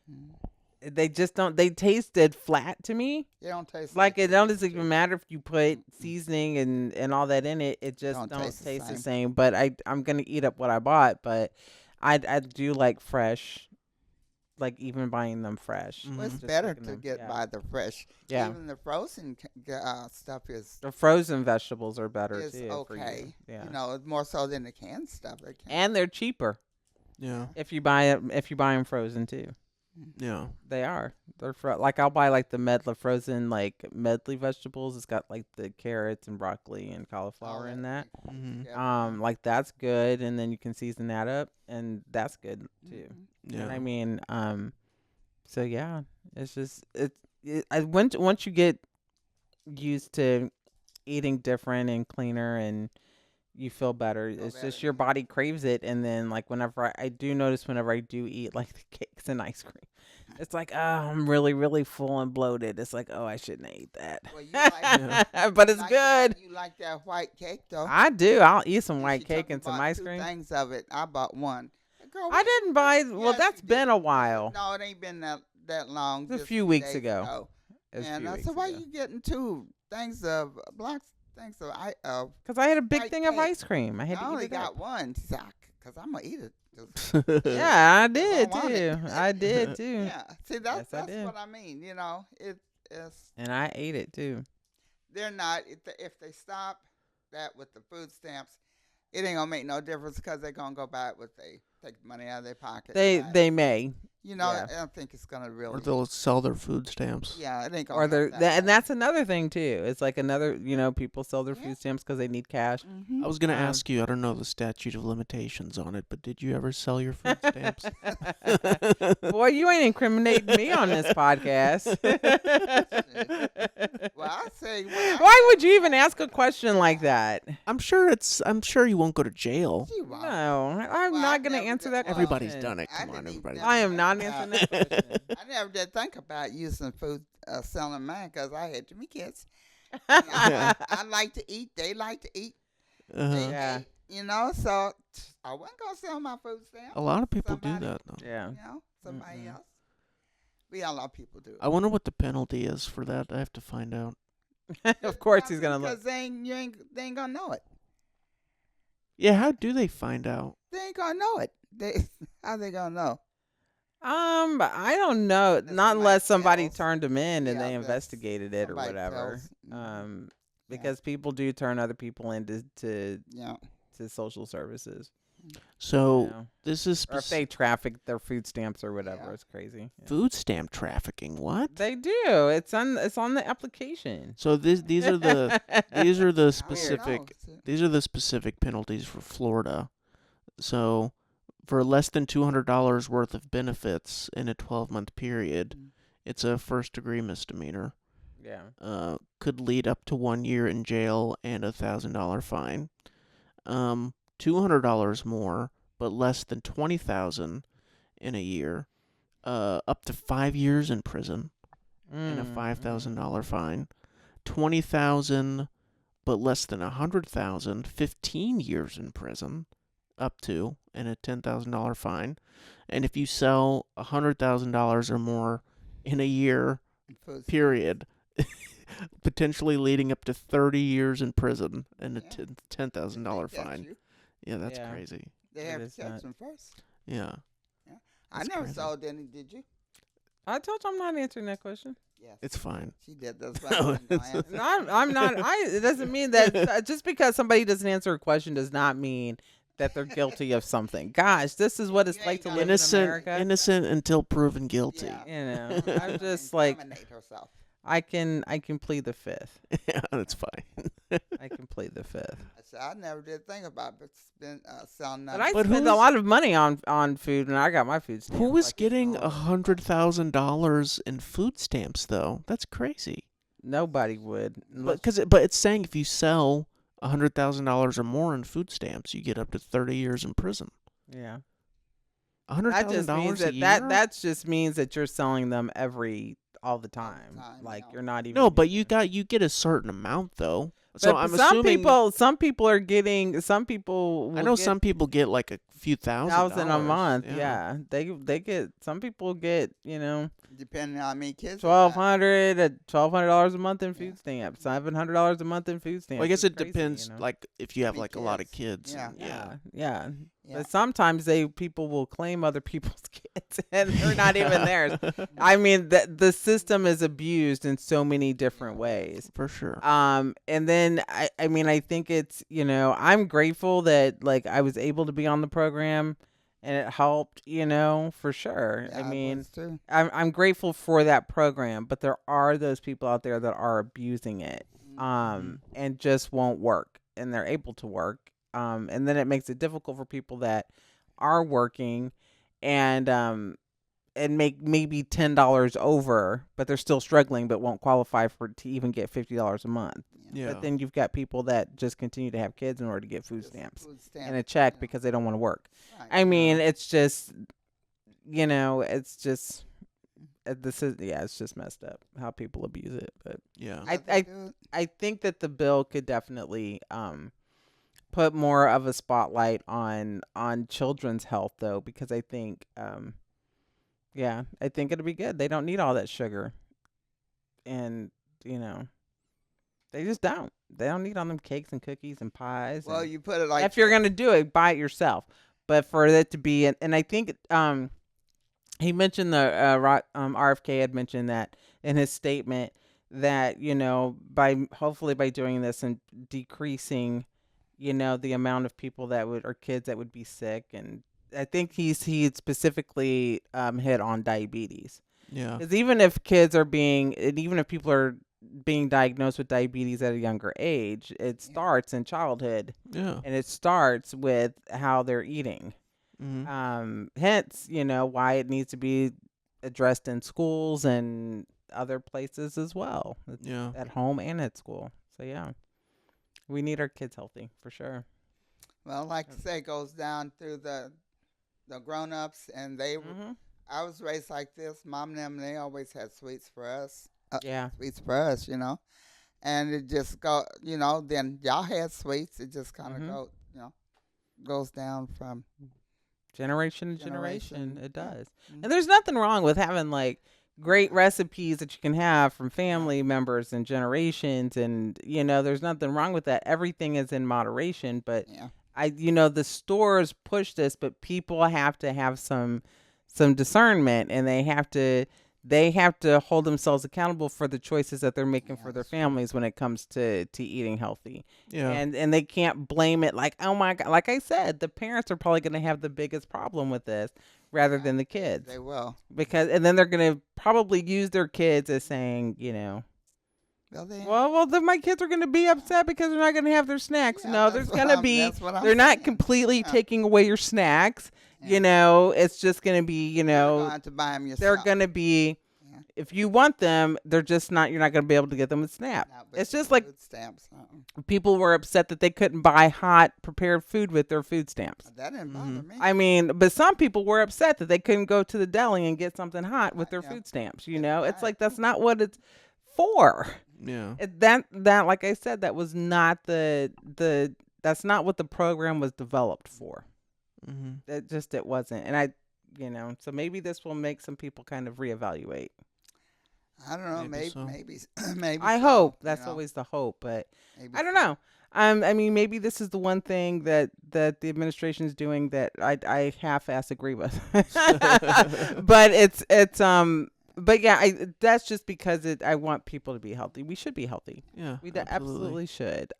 Speaker 3: Mm.
Speaker 1: They just don't. They tasted flat to me.
Speaker 3: They don't taste
Speaker 1: Like it
Speaker 3: chicken,
Speaker 1: doesn't even matter if you put seasoning and all that in it. It just don't taste the same. But I'm gonna eat up what I bought. But I do like fresh. Like even buying them fresh.
Speaker 2: Mhm.
Speaker 3: Well, it's
Speaker 1: Just
Speaker 3: better
Speaker 1: cooking
Speaker 3: to
Speaker 1: them.
Speaker 3: get
Speaker 1: Yeah.
Speaker 3: by the fresh.
Speaker 1: Yeah.
Speaker 3: Even the frozen stuff is
Speaker 1: The frozen vegetables are better
Speaker 3: is
Speaker 1: too. For
Speaker 3: okay.
Speaker 1: you. Yeah.
Speaker 3: More so than the canned stuff.
Speaker 1: And they're cheaper
Speaker 2: Yeah.
Speaker 1: if you buy them frozen too.
Speaker 2: Yeah.
Speaker 1: They are. They're like I'll buy like the Medley frozen like medley vegetables. It's got like the carrots and broccoli and cauliflower in that.
Speaker 2: Mm-hmm.
Speaker 1: Like that's good, and then you can season that up, and that's good too.
Speaker 2: Yeah.
Speaker 1: And I mean, so yeah, it's just once you get used to eating different and cleaner and you feel better. It's just your body craves it, and then like whenever I do notice whenever I do eat like the cakes and ice cream, it's like I'm really really full and bloated. It's like I shouldn't eat that,
Speaker 3: Well, you like,
Speaker 1: but it's
Speaker 3: like
Speaker 1: good.
Speaker 3: You like that white cake though?
Speaker 1: I do. I'll eat some
Speaker 3: And
Speaker 1: white
Speaker 3: she
Speaker 1: cake
Speaker 3: told me
Speaker 1: and some
Speaker 3: about
Speaker 1: ice
Speaker 3: 2
Speaker 1: cream.
Speaker 3: things of it. I bought one. Girl,
Speaker 1: I didn't buy. Well,
Speaker 3: Yes,
Speaker 1: that's
Speaker 3: you did.
Speaker 1: been a while.
Speaker 3: No, it ain't been that long.
Speaker 1: It's a
Speaker 3: just
Speaker 1: few
Speaker 3: few
Speaker 1: weeks
Speaker 3: days
Speaker 1: ago. It was a
Speaker 3: And
Speaker 1: few
Speaker 3: I
Speaker 1: weeks
Speaker 3: said, why
Speaker 1: ago.
Speaker 3: you getting 2 things of blocks? Things of
Speaker 1: Because I had a big
Speaker 3: white
Speaker 1: thing of
Speaker 3: cake.
Speaker 1: ice cream. I had
Speaker 3: I
Speaker 1: to eat
Speaker 3: only
Speaker 1: it
Speaker 3: got
Speaker 1: up.
Speaker 3: one. She's like, because I'm going to eat it.
Speaker 1: Yeah, I did
Speaker 3: want
Speaker 1: too.
Speaker 3: it.
Speaker 1: I did too.
Speaker 3: Yeah. See, that's
Speaker 1: Yes, I did.
Speaker 3: what I mean. It's
Speaker 1: And I ate it too.
Speaker 3: they're not, if they stop that with the food stamps, it ain't going to make no difference because they're going to go buy it with take the money out of their pocket. and buy it.
Speaker 1: They may.
Speaker 3: You know,
Speaker 1: Yeah.
Speaker 3: I don't think it's gonna
Speaker 2: Or
Speaker 3: really.
Speaker 2: they'll sell their food stamps.
Speaker 3: Yeah, it ain't gonna.
Speaker 1: Or
Speaker 3: help
Speaker 1: they're,
Speaker 3: that
Speaker 1: and
Speaker 3: much.
Speaker 1: that's another thing too. It's like another, people sell their
Speaker 3: Yeah.
Speaker 1: food stamps because they need cash.
Speaker 3: Mhm.
Speaker 2: I was gonna
Speaker 1: Um,
Speaker 2: ask you. I don't know the statute of limitations on it, but did you ever sell your food stamps?
Speaker 1: Boy, you ain't incriminating me on this podcast.
Speaker 3: Well, I say.
Speaker 1: Why would you even ask a question like that?
Speaker 2: I'm sure you won't go to jail.
Speaker 3: She won't.
Speaker 1: No, I'm
Speaker 3: Well,
Speaker 1: not
Speaker 3: I
Speaker 1: going to
Speaker 3: never
Speaker 1: answer
Speaker 3: did-
Speaker 1: that
Speaker 3: well,
Speaker 1: question.
Speaker 2: Everybody's done it.
Speaker 3: I
Speaker 2: Come on,
Speaker 3: didn't
Speaker 2: everybody.
Speaker 3: even
Speaker 1: I am
Speaker 3: think
Speaker 1: not
Speaker 3: about-
Speaker 1: answering that question.
Speaker 3: I never did think about using food, selling mine, because I had too many kids. I like to eat. They like to eat.
Speaker 2: Uh-huh.
Speaker 3: They
Speaker 1: Yeah.
Speaker 3: ate, you know, so I wasn't going to sell my food stamps.
Speaker 2: A lot of people do
Speaker 3: Somebody-
Speaker 2: that though.
Speaker 1: Yeah.
Speaker 3: You know, somebody
Speaker 1: Mm-mm.
Speaker 3: else. But yeah, a lot of people do.
Speaker 2: I wonder what the penalty is for that. I have to find out.
Speaker 1: Of course he's going to look.
Speaker 3: Because they ain't going to know it.
Speaker 2: Yeah, how do they find out?
Speaker 3: They ain't going to know it. How they going to know?
Speaker 1: I don't know.
Speaker 3: Unless
Speaker 1: Not unless
Speaker 3: somebody
Speaker 1: somebody
Speaker 3: tells.
Speaker 1: turned them in and
Speaker 3: Yeah,
Speaker 1: they
Speaker 3: unless
Speaker 1: investigated it or
Speaker 3: somebody
Speaker 1: whatever.
Speaker 3: tells. Mhm.
Speaker 1: Because people do turn other people into
Speaker 3: Yeah.
Speaker 1: to social services.
Speaker 2: So
Speaker 1: you know?
Speaker 2: this is
Speaker 1: Or if they traffic their food stamps or whatever.
Speaker 3: Yeah.
Speaker 1: It's crazy. Yeah.
Speaker 2: food stamp trafficking. What?
Speaker 1: They do. It's on the application.
Speaker 2: So these are the these are the
Speaker 3: I don't
Speaker 2: specific
Speaker 3: know.
Speaker 2: these are the specific penalties for Florida. So for less than $200 worth of benefits in a 12-month period,
Speaker 3: Mm.
Speaker 2: it's a first-degree misdemeanor.
Speaker 1: Yeah.
Speaker 2: Could lead up to 1 year in jail and a $1,000 fine. $200 more, but less than $20,000 in a year. Up to 5 years in prison and a $5,000 fine. $20,000, but less than $100,000, 15 years in prison, up to, and a $10,000 fine. And if you sell $100,000 or more in a year,
Speaker 3: Food stamps.
Speaker 2: period, potentially leading up to 30 years in prison and a
Speaker 3: Yeah.
Speaker 2: $10,000
Speaker 3: They catch
Speaker 2: fine.
Speaker 3: you.
Speaker 2: Yeah, that's
Speaker 1: Yeah.
Speaker 2: crazy.
Speaker 3: They
Speaker 1: It
Speaker 3: have
Speaker 1: is
Speaker 3: to catch
Speaker 1: nuts.
Speaker 3: them first.
Speaker 2: Yeah.
Speaker 3: I
Speaker 2: That's
Speaker 3: never
Speaker 2: crazy.
Speaker 3: sold any, did you?
Speaker 1: I told you I'm not answering that question.
Speaker 3: Yes.
Speaker 2: It's fine.
Speaker 3: She did. That's why
Speaker 2: No,
Speaker 3: I wasn't gonna
Speaker 2: it's-
Speaker 3: answer.
Speaker 1: No, I'm not. It doesn't mean that just because somebody doesn't answer a question does not mean that they're guilty of something. Gosh, this is what it's
Speaker 3: You
Speaker 1: like
Speaker 3: ain't
Speaker 1: to
Speaker 3: gonna-
Speaker 1: live in
Speaker 2: Innocent,
Speaker 1: America.
Speaker 2: innocent until proven guilty.
Speaker 3: Yeah.
Speaker 1: You know, I'm just like
Speaker 3: Incriminate herself.
Speaker 1: I can plead the fifth.
Speaker 2: Yeah, that's fine.
Speaker 1: I can plead the fifth.
Speaker 3: I said I never did think about selling
Speaker 1: But
Speaker 3: nothing.
Speaker 1: I
Speaker 2: But
Speaker 1: spend a
Speaker 2: who's-
Speaker 1: lot of money on food, and I got my food stamps.
Speaker 2: Who was
Speaker 1: like it's
Speaker 2: getting
Speaker 1: normal.
Speaker 2: $100,000 in food stamps though? That's crazy.
Speaker 1: Nobody would. Unless-
Speaker 2: But it's saying if you sell $100,000 or more in food stamps, you get up to 30 years in prison.
Speaker 1: yeah.
Speaker 2: $100,000
Speaker 1: That just means
Speaker 2: a
Speaker 1: that
Speaker 2: year?
Speaker 1: that just means that you're selling them all the time.
Speaker 3: time,
Speaker 1: Like
Speaker 3: yeah.
Speaker 1: you're not even.
Speaker 2: No, but
Speaker 1: using
Speaker 2: you get a certain amount though.
Speaker 1: But
Speaker 2: So I'm
Speaker 1: some
Speaker 2: assuming
Speaker 1: some people are getting. Some people.
Speaker 2: I
Speaker 1: will
Speaker 2: know
Speaker 1: get
Speaker 2: some people get like a few
Speaker 1: $1,000 a month.
Speaker 2: Yeah.
Speaker 1: Yeah. They get. Some people get
Speaker 3: Depending on how many kids. they got.
Speaker 1: $1,200 a month in
Speaker 3: Yeah.
Speaker 1: food stamps. $700 a month in food stamps.
Speaker 2: Well, I guess
Speaker 1: It's
Speaker 2: it
Speaker 1: crazy,
Speaker 2: depends.
Speaker 1: you know?
Speaker 2: Like if you have
Speaker 3: Many
Speaker 2: like a lot of
Speaker 3: kids.
Speaker 2: kids.
Speaker 3: Yeah.
Speaker 2: and-
Speaker 1: Yeah.
Speaker 3: Yeah.
Speaker 1: But sometimes people will claim other people's kids and they're not even theirs. I mean, the system is abused in so many different ways.
Speaker 2: For sure.
Speaker 1: And then I mean, I think it's, I'm grateful that like I was able to be on the program and it helped, for sure.
Speaker 3: Yeah,
Speaker 1: I mean,
Speaker 3: was too.
Speaker 1: I'm grateful for that program, but there are those people out there that are abusing it, and just won't work, and they're able to work, and then it makes it difficult for people that are working, and make maybe $10 over, but they're still struggling, but won't qualify to even get $50 a month.
Speaker 2: Yeah.
Speaker 1: But then you've got people that just continue to have kids in order to get food stamps
Speaker 3: Food stamp,
Speaker 1: and a check
Speaker 3: yeah.
Speaker 1: because they don't want to work.
Speaker 3: Right.
Speaker 1: I mean, it's just, it's just, it's just messed up how people abuse it. But
Speaker 2: Yeah.
Speaker 1: I think that the bill could definitely put more of a spotlight on children's health, though, because I think, I think it'll be good. They don't need all that sugar, and they just don't. They don't need all them cakes and cookies and pies.
Speaker 3: Well,
Speaker 1: and
Speaker 3: you put it like
Speaker 1: if you're gonna do it, buy it yourself. But for it to be, and I think he mentioned RFK had mentioned that in his statement that hopefully by doing this and decreasing, the amount of people or kids that would be sick and I think he specifically hit on diabetes.
Speaker 2: Yeah.
Speaker 1: Because even if kids are being, and even if people are being diagnosed with diabetes at a younger age, it starts in childhood,
Speaker 2: Yeah.
Speaker 1: and it starts with how they're eating. Hence, why it needs to be addressed in schools and other places as well. It's
Speaker 2: Yeah.
Speaker 1: at home and at school. So yeah, we need our kids healthy for sure.
Speaker 3: Well, like I say, it goes down through the grown ups, and
Speaker 1: Hmm.
Speaker 3: I was raised like this. Mom and them, they always had sweets for us.
Speaker 1: Yeah.
Speaker 3: Sweets for us, and it just then y'all had sweets. It just kind of
Speaker 1: Hmm.
Speaker 3: goes down from
Speaker 1: Generation to generation. It
Speaker 3: Yeah.
Speaker 1: does.
Speaker 3: Mhm.
Speaker 1: And there's nothing wrong with having like great recipes that you can have from family members and generations, and there's nothing wrong with that. Everything is in moderation, but
Speaker 3: Yeah.
Speaker 1: the stores push this, but people have to have some discernment, and they have to hold themselves accountable for the choices that they're making
Speaker 3: Yeah,
Speaker 1: for their
Speaker 3: that's true.
Speaker 1: families when it comes to eating healthy.
Speaker 2: Yeah.
Speaker 1: And they can't blame it like, oh my god, like I said, the parents are probably going to have the biggest problem with this rather than the kids.
Speaker 3: They will.
Speaker 1: And then they're going to probably use their kids as saying, well, then my kids are going to be upset because they're not going to have their snacks.
Speaker 3: Yeah,
Speaker 1: No,
Speaker 3: that's
Speaker 1: there's
Speaker 3: what
Speaker 1: going to
Speaker 3: I'm-
Speaker 1: be,
Speaker 3: that's what I'm
Speaker 1: they're not
Speaker 3: saying.
Speaker 1: completely
Speaker 3: Yeah.
Speaker 1: taking away your snacks.
Speaker 3: Yeah.
Speaker 1: It's just going to be,
Speaker 3: You're gonna have to buy them yourself.
Speaker 1: they're going to be,
Speaker 3: Yeah.
Speaker 1: if you want them, they're just not, you're not going to be able to get them with SNAP.
Speaker 3: No, but
Speaker 1: It's just like
Speaker 3: food stamps.
Speaker 1: people were upset that they couldn't buy hot prepared food with their food stamps.
Speaker 3: That didn't bother me.
Speaker 1: I mean, but some people were upset that they couldn't go to the deli and get something hot with their
Speaker 3: Yeah.
Speaker 1: food stamps.
Speaker 3: Yeah,
Speaker 1: It's
Speaker 3: right.
Speaker 1: like that's not what it's for.
Speaker 2: Yeah.
Speaker 1: That like I said, that was not that's not what the program was developed for.
Speaker 2: Mm-hmm.
Speaker 1: It wasn't. And so maybe this will make some people kind of reevaluate.
Speaker 3: I don't know.
Speaker 2: Maybe so.
Speaker 3: Maybe.
Speaker 1: I
Speaker 3: so,
Speaker 1: hope that's always the hope, but
Speaker 3: maybe
Speaker 1: I don't
Speaker 3: so.
Speaker 1: know. I mean, maybe this is the one thing that the administration is doing that I half-ass agree with. But yeah, that's just because I want people to be healthy. We should be healthy.
Speaker 2: Yeah.
Speaker 1: We absolutely should.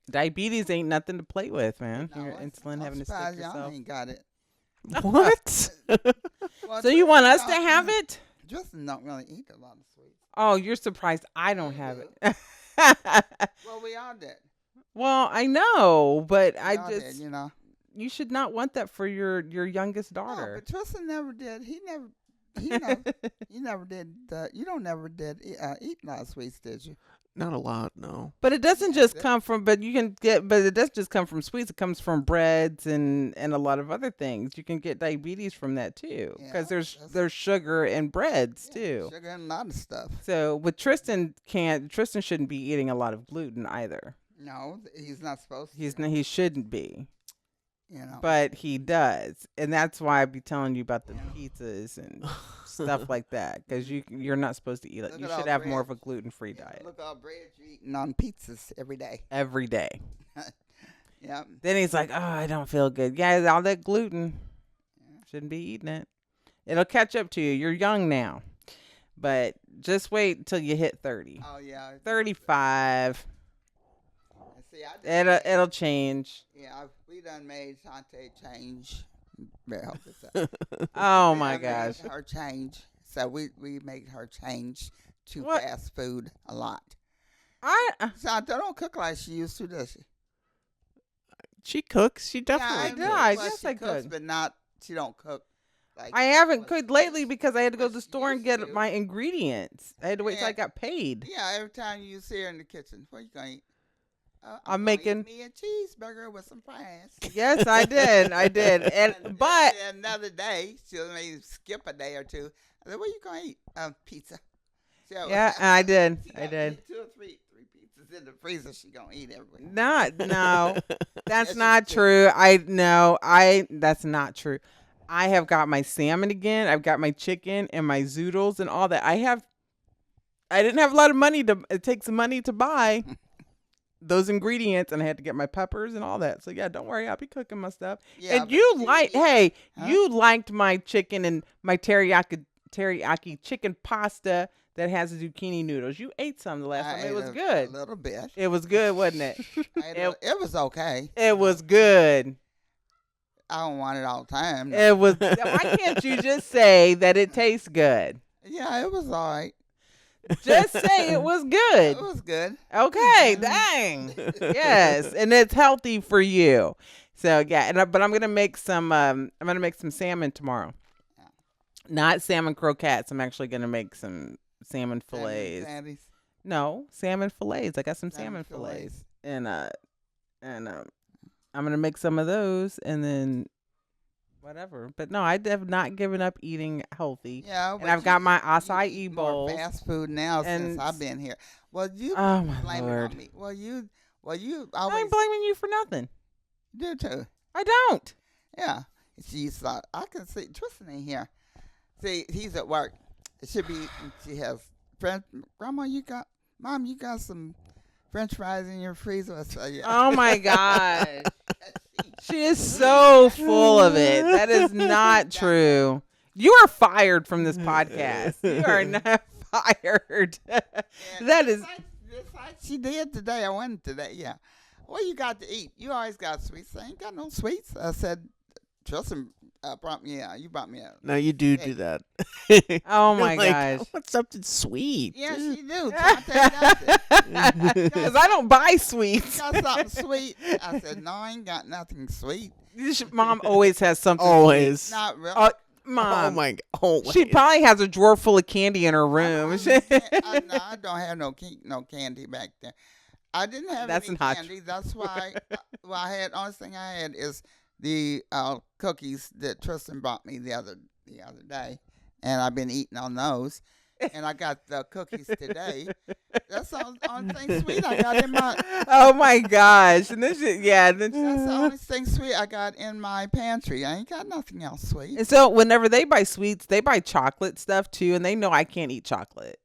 Speaker 1: Diabetes ain't nothing to play with, man.
Speaker 3: No,
Speaker 1: Your
Speaker 3: I'm
Speaker 1: insulin having to stick
Speaker 3: surprised y'all
Speaker 1: yourself.
Speaker 3: ain't got it.
Speaker 2: What?
Speaker 3: Well,
Speaker 1: So you want us to
Speaker 3: Tristan
Speaker 1: have it?
Speaker 3: Tristan don't really eat a lot of sweets.
Speaker 1: Oh, you're surprised I don't have it.
Speaker 3: Well, we all did.
Speaker 1: Well, I know, but
Speaker 3: We
Speaker 1: I
Speaker 3: all
Speaker 1: just
Speaker 3: did,
Speaker 1: you should not want that for your youngest
Speaker 3: No,
Speaker 1: daughter.
Speaker 3: but Tristan never did. He never did. You don't never did eat a lot of sweets, did you?
Speaker 2: Not a lot, no.
Speaker 1: But it doesn't just come from. But it doesn't just come from sweets. It comes from breads and a lot of other things. You can get diabetes from that too, because
Speaker 3: Yeah,
Speaker 1: there's sugar in breads too.
Speaker 3: Sugar and a lot of stuff.
Speaker 1: So with Tristan shouldn't be eating a lot of gluten either.
Speaker 3: No, he's not supposed to.
Speaker 1: He shouldn't be,
Speaker 3: You know.
Speaker 1: but he does, and that's why I be telling you about the pizzas and stuff like that, because you're not supposed to eat it.
Speaker 3: Look
Speaker 1: You
Speaker 3: at all
Speaker 1: should have more
Speaker 3: bread.
Speaker 1: of a gluten-free
Speaker 3: Yeah,
Speaker 1: diet
Speaker 3: look all bread you're eating on pizzas every day.
Speaker 1: every day.
Speaker 3: Yeah.
Speaker 1: Then he's like, "Oh, I don't feel good." Yeah, all that gluten. Shouldn't be eating it. It'll catch up to you. You're young now, but just wait until you hit 30,
Speaker 3: Oh yeah.
Speaker 1: 35.
Speaker 3: See, I done
Speaker 1: It'll change.
Speaker 3: we done made Shantae change. Better hope it's up.
Speaker 1: Oh
Speaker 3: We
Speaker 1: my
Speaker 3: done
Speaker 1: gosh.
Speaker 3: made her change. So we made her change to
Speaker 1: What?
Speaker 3: fast food a lot.
Speaker 1: I
Speaker 3: Shanta don't cook like she used to, does she?
Speaker 2: She cooks. She definitely
Speaker 1: Yeah,
Speaker 2: cooks.
Speaker 1: I
Speaker 3: well,
Speaker 1: guess
Speaker 3: she
Speaker 1: I
Speaker 3: cooks,
Speaker 1: could.
Speaker 3: but not. She don't cook. Like
Speaker 1: I haven't
Speaker 3: what
Speaker 1: cooked
Speaker 3: she
Speaker 1: lately
Speaker 3: used-
Speaker 1: because I had to go
Speaker 3: what
Speaker 1: to the
Speaker 3: she
Speaker 1: store and
Speaker 3: used
Speaker 1: get
Speaker 3: to.
Speaker 1: my ingredients. I had to wait till
Speaker 3: Yeah.
Speaker 1: I got paid.
Speaker 3: Yeah, every time you see her in the kitchen, what you gonna eat?
Speaker 1: I'm
Speaker 3: gonna
Speaker 1: making-
Speaker 3: eat me a cheeseburger with some fries.
Speaker 1: Yes, I did. I did. But
Speaker 3: then another day, she'll maybe skip a day or two. I said, "What you gonna eat? Pizza." So,
Speaker 1: yeah, I did.
Speaker 3: she
Speaker 1: I
Speaker 3: got
Speaker 1: did.
Speaker 3: 2 or 3 pizzas in the freezer. She gonna eat every.
Speaker 1: No, that's
Speaker 3: Yes,
Speaker 1: not
Speaker 3: you
Speaker 1: true. That's not true. I have got my salmon again. I've got my chicken and my zoodles and all that. I didn't have a lot of money it takes money to buy those ingredients, and I had to get my peppers and all that. So yeah, don't worry, I'll be cooking my stuff.
Speaker 3: Yeah,
Speaker 1: And
Speaker 3: but
Speaker 1: you
Speaker 3: Huh?
Speaker 1: you liked my chicken and my teriyaki chicken pasta that has zucchini noodles. You ate some the last
Speaker 3: I
Speaker 1: time. It
Speaker 3: ate
Speaker 1: was
Speaker 3: a
Speaker 1: good.
Speaker 3: little bit.
Speaker 1: It was good, wasn't it?
Speaker 3: It was okay.
Speaker 1: It was good.
Speaker 3: I don't want it all the time. No.
Speaker 1: It was. Why can't you just say that it tastes good?
Speaker 3: Yeah, it was all right.
Speaker 1: Just say it was
Speaker 3: It
Speaker 1: good.
Speaker 3: was good.
Speaker 1: Okay, dang. Yes, and it's healthy for you. So yeah, but I'm gonna make some. I'm gonna make some salmon tomorrow. Not salmon croquettes. I'm actually gonna make some salmon fillets.
Speaker 3: Sandy's.
Speaker 1: No, salmon fillets. I got some salmon fillets, and I'm gonna make some of those, and then whatever. But no, I have not given up eating healthy.
Speaker 3: Yeah,
Speaker 1: And I've got my acai
Speaker 3: eat
Speaker 1: bowls.
Speaker 3: more fast food now since
Speaker 1: and-
Speaker 3: I've been here. Well, you
Speaker 1: Oh my
Speaker 3: blame it
Speaker 1: Lord!
Speaker 3: on me. Well, you
Speaker 1: I
Speaker 3: always
Speaker 1: ain't blaming you for nothing.
Speaker 3: do too.
Speaker 1: I don't.
Speaker 3: Yeah. She's I can see Tristan ain't here. See, he's at work. It should be. She has Grandma, Mom, you got some French fries in your freezer. I said, yeah.
Speaker 1: Oh my gosh. She is so full of it. That is not true. You are fired from this podcast. You are not fired. That is.
Speaker 3: Just like she did today. I went today. Yeah. What you got to eat? You always got sweets. I ain't got no sweets. I said, Tristan brought me out. You brought me out.
Speaker 2: No, you do that.
Speaker 1: Oh my
Speaker 2: Like,
Speaker 1: gosh.
Speaker 2: I want something sweet.
Speaker 3: Yes, you do. Tante
Speaker 1: Because I don't buy sweets.
Speaker 3: got something sweet. I said, no, I ain't got nothing sweet.
Speaker 1: Mom always has something.
Speaker 2: Always.
Speaker 3: Not really.
Speaker 1: Mom.
Speaker 2: Oh my god. Always.
Speaker 1: She probably has a drawer full of candy in her room.
Speaker 3: No, I don't have no candy back there. I didn't have
Speaker 1: That's
Speaker 3: any
Speaker 1: not
Speaker 3: candy. That's why. Well, I had only thing I had is the cookies that Tristan bought me the other day, and I've been eating on those. And I got the cookies today. That's the only thing sweet I got in my.
Speaker 1: Oh my gosh. And this is, yeah.
Speaker 3: That's the only thing sweet I got in my pantry. I ain't got nothing else sweet.
Speaker 1: And so whenever they buy sweets, they buy chocolate stuff too, and they know I can't eat chocolate.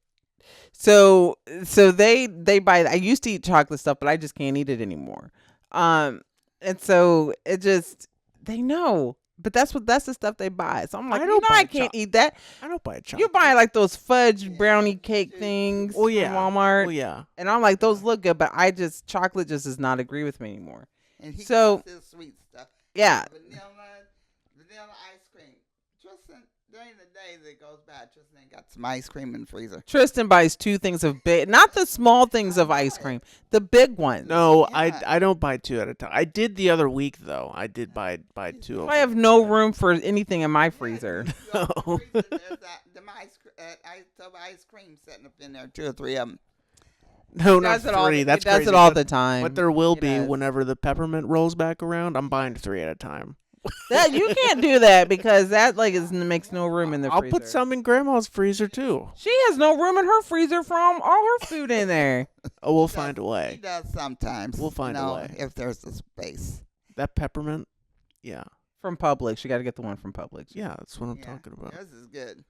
Speaker 1: So they buy. I used to eat chocolate stuff, but I just can't eat it anymore. And so it just they know. But that's the stuff they buy. So I'm like, I can't eat that.
Speaker 2: I don't buy chocolate.
Speaker 1: You buy like those fudge brownie cake things
Speaker 2: Oh yeah.
Speaker 1: from Walmart.
Speaker 2: Oh yeah.
Speaker 1: And I'm like, those look good, but chocolate just does not agree with me anymore.
Speaker 3: And he
Speaker 1: So-
Speaker 3: got his sweet stuff.
Speaker 1: Yeah.
Speaker 3: Vanilla ice cream. Tristan, during the day that goes by, Tristan got some ice cream in the freezer.
Speaker 1: Tristan buys 2 things of big, not the small things of ice cream, the big ones.
Speaker 2: No,
Speaker 3: Yeah.
Speaker 2: I don't buy 2 at a time. I did the other week though. I did buy 2 of
Speaker 1: I
Speaker 2: them.
Speaker 1: have no room for anything in my freezer.
Speaker 3: There's ice cream sitting up in there, 2 or 3 of them.
Speaker 2: No, not
Speaker 1: Does it all
Speaker 2: 3.
Speaker 1: the-
Speaker 2: That's
Speaker 1: he does
Speaker 2: crazy.
Speaker 1: it all
Speaker 2: But-
Speaker 1: the time.
Speaker 2: But there will
Speaker 1: He
Speaker 2: be
Speaker 1: does.
Speaker 2: whenever the peppermint rolls back around. I'm buying 3 at a time.
Speaker 1: That you can't do that because that makes no room in the
Speaker 2: I'll
Speaker 1: freezer.
Speaker 2: put some in Grandma's freezer too.
Speaker 1: She has no room in her freezer from all her food in there.
Speaker 2: Oh, we'll find a
Speaker 3: He
Speaker 2: way.
Speaker 3: does sometimes.
Speaker 2: We'll find a way.
Speaker 3: If there's a space.
Speaker 2: That peppermint. Yeah,
Speaker 1: From Publix, you got to get the one from Publix.
Speaker 2: yeah, that's what I'm
Speaker 3: Yeah.
Speaker 2: talking about.
Speaker 3: This is good.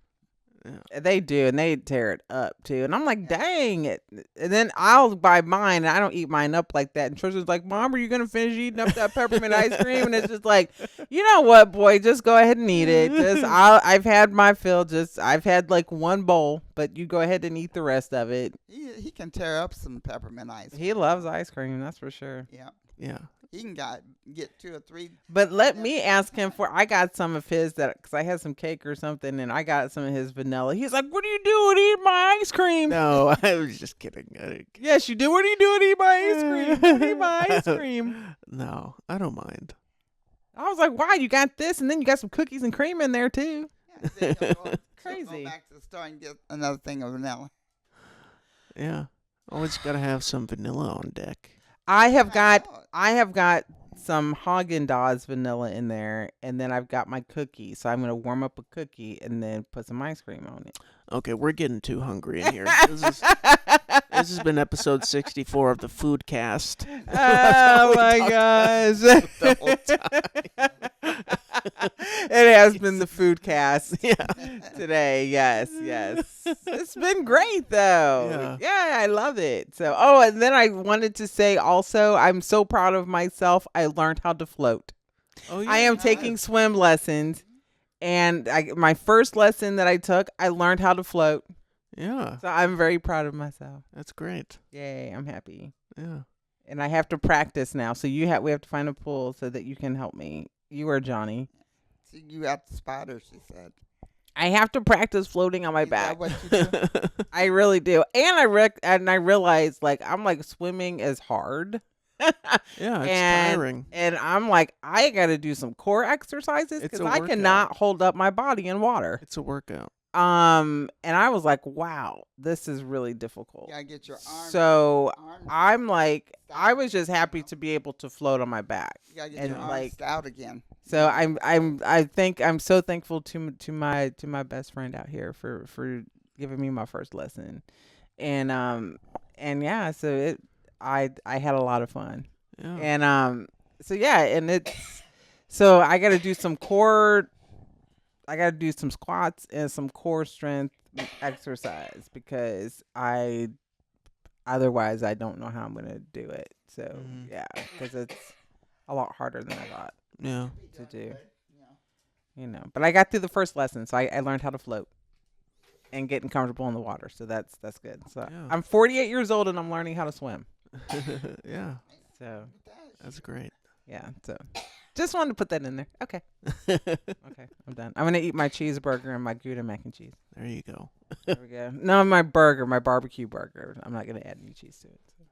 Speaker 1: They do, and they tear it up too. And I'm like, dang it! And then I'll buy mine, and I don't eat mine up like that. And Tristan's like, Mom, are you gonna finish eating up that peppermint ice cream? And it's just like, you know what, boy, just go ahead and eat it. I've had my fill. I've had like 1 bowl, but you go ahead and eat the rest of it.
Speaker 3: He can tear up some peppermint ice cream.
Speaker 1: He loves ice cream, that's for sure.
Speaker 3: Yeah.
Speaker 2: Yeah.
Speaker 3: He can get 2 or 3.
Speaker 1: But let me ask him I got some of his because I had some cake or something, and I got some of his vanilla. He's like, "What are you doing? Eat my ice cream?"
Speaker 2: No, I was just kidding.
Speaker 1: Yes, you do. What are you doing? Eat my ice cream. Eat my ice cream.
Speaker 2: No, I don't mind.
Speaker 1: I was like, "Wow, you got this, and then you got some cookies and cream in there too."
Speaker 3: Yeah, then he'll go
Speaker 1: Crazy.
Speaker 3: back to the store and get another thing of vanilla.
Speaker 2: Yeah, always got to have some vanilla on deck.
Speaker 1: I have
Speaker 3: I
Speaker 1: got
Speaker 3: know.
Speaker 1: some Haagen-Dazs vanilla in there, and then I've got my cookie. So I'm gonna warm up a cookie and then put some ice cream on it.
Speaker 2: Okay, we're getting too hungry in here. This has been episode 64 of the FoodCast.
Speaker 1: Oh my gosh!
Speaker 2: The whole
Speaker 1: It has been the food cast
Speaker 2: Yeah.
Speaker 1: today. Yes. It's been great though.
Speaker 2: Yeah.
Speaker 1: Yeah, I love it. So, and then I wanted to say also, I'm so proud of myself. I learned how to float.
Speaker 2: Oh, yeah.
Speaker 1: I am taking swim lessons, and my first lesson that I took, I learned how to float.
Speaker 2: Yeah,
Speaker 1: So I'm very proud of myself.
Speaker 2: that's great.
Speaker 1: Yay, I'm happy.
Speaker 2: Yeah.
Speaker 1: And I have to practice now. So we have to find a pool so that you can help me. You or Johnny.
Speaker 3: So you got the spider, she said.
Speaker 1: I have to practice floating on my
Speaker 3: Is that
Speaker 1: back.
Speaker 3: what you do?
Speaker 1: I really do. And I realized like I'm like swimming is hard.
Speaker 2: Yeah, it's tiring.
Speaker 1: And I'm like, I got to do some core exercises
Speaker 2: It's
Speaker 1: because
Speaker 2: a
Speaker 1: I
Speaker 2: workout.
Speaker 1: cannot hold up my body in water.
Speaker 2: It's a workout.
Speaker 1: And I was like, wow, this is really difficult.
Speaker 3: You gotta get your arms.
Speaker 1: So
Speaker 3: arms
Speaker 1: I'm like, I
Speaker 3: out.
Speaker 1: was just happy to be able to float on my back.
Speaker 3: You gotta get
Speaker 1: and
Speaker 3: your arms
Speaker 1: like-
Speaker 3: out again.
Speaker 1: So I'm so thankful to my best friend out here for giving me my first lesson, and yeah, so I had a lot of fun,
Speaker 2: Yeah.
Speaker 1: and so yeah, and so I got to do some core. I got to do some squats and some core strength exercise because otherwise I don't know how I'm going to do it. So
Speaker 2: Mhm.
Speaker 1: yeah, because it's a lot harder than I thought
Speaker 2: Yeah.
Speaker 1: to do. But I got through the first lesson, so I learned how to float and getting comfortable in the water. So that's good. So
Speaker 2: Yeah.
Speaker 1: I'm 48 years old and I'm learning how to swim.
Speaker 2: Yeah.
Speaker 1: So
Speaker 2: That's great.
Speaker 1: yeah, so just wanted to put that in there. Okay. Okay, I'm done. I'm gonna eat my cheeseburger and my Gouda mac and cheese.
Speaker 2: There you go.
Speaker 1: There we go. No, my barbecue burger. I'm not gonna add any cheese to it. So.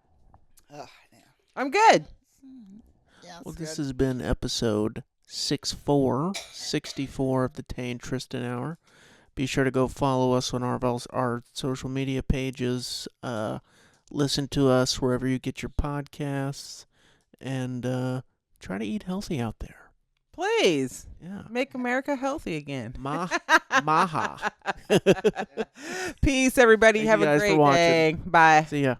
Speaker 3: Oh, yeah.
Speaker 1: I'm good.
Speaker 3: Yeah,
Speaker 2: Well,
Speaker 3: it's
Speaker 2: this
Speaker 3: good.
Speaker 2: has been episode 64 of the Tay and Tristan Hour. Be sure to go follow us on our social media pages. Listen to us wherever you get your podcasts, and try to eat healthy out there.
Speaker 1: Please
Speaker 2: Yeah.
Speaker 1: make America healthy again.
Speaker 2: Maha.
Speaker 1: Peace, everybody.
Speaker 2: Thank
Speaker 1: Have
Speaker 2: you
Speaker 1: a
Speaker 2: guys for
Speaker 1: great
Speaker 2: watching.
Speaker 1: day. Bye.
Speaker 2: See ya.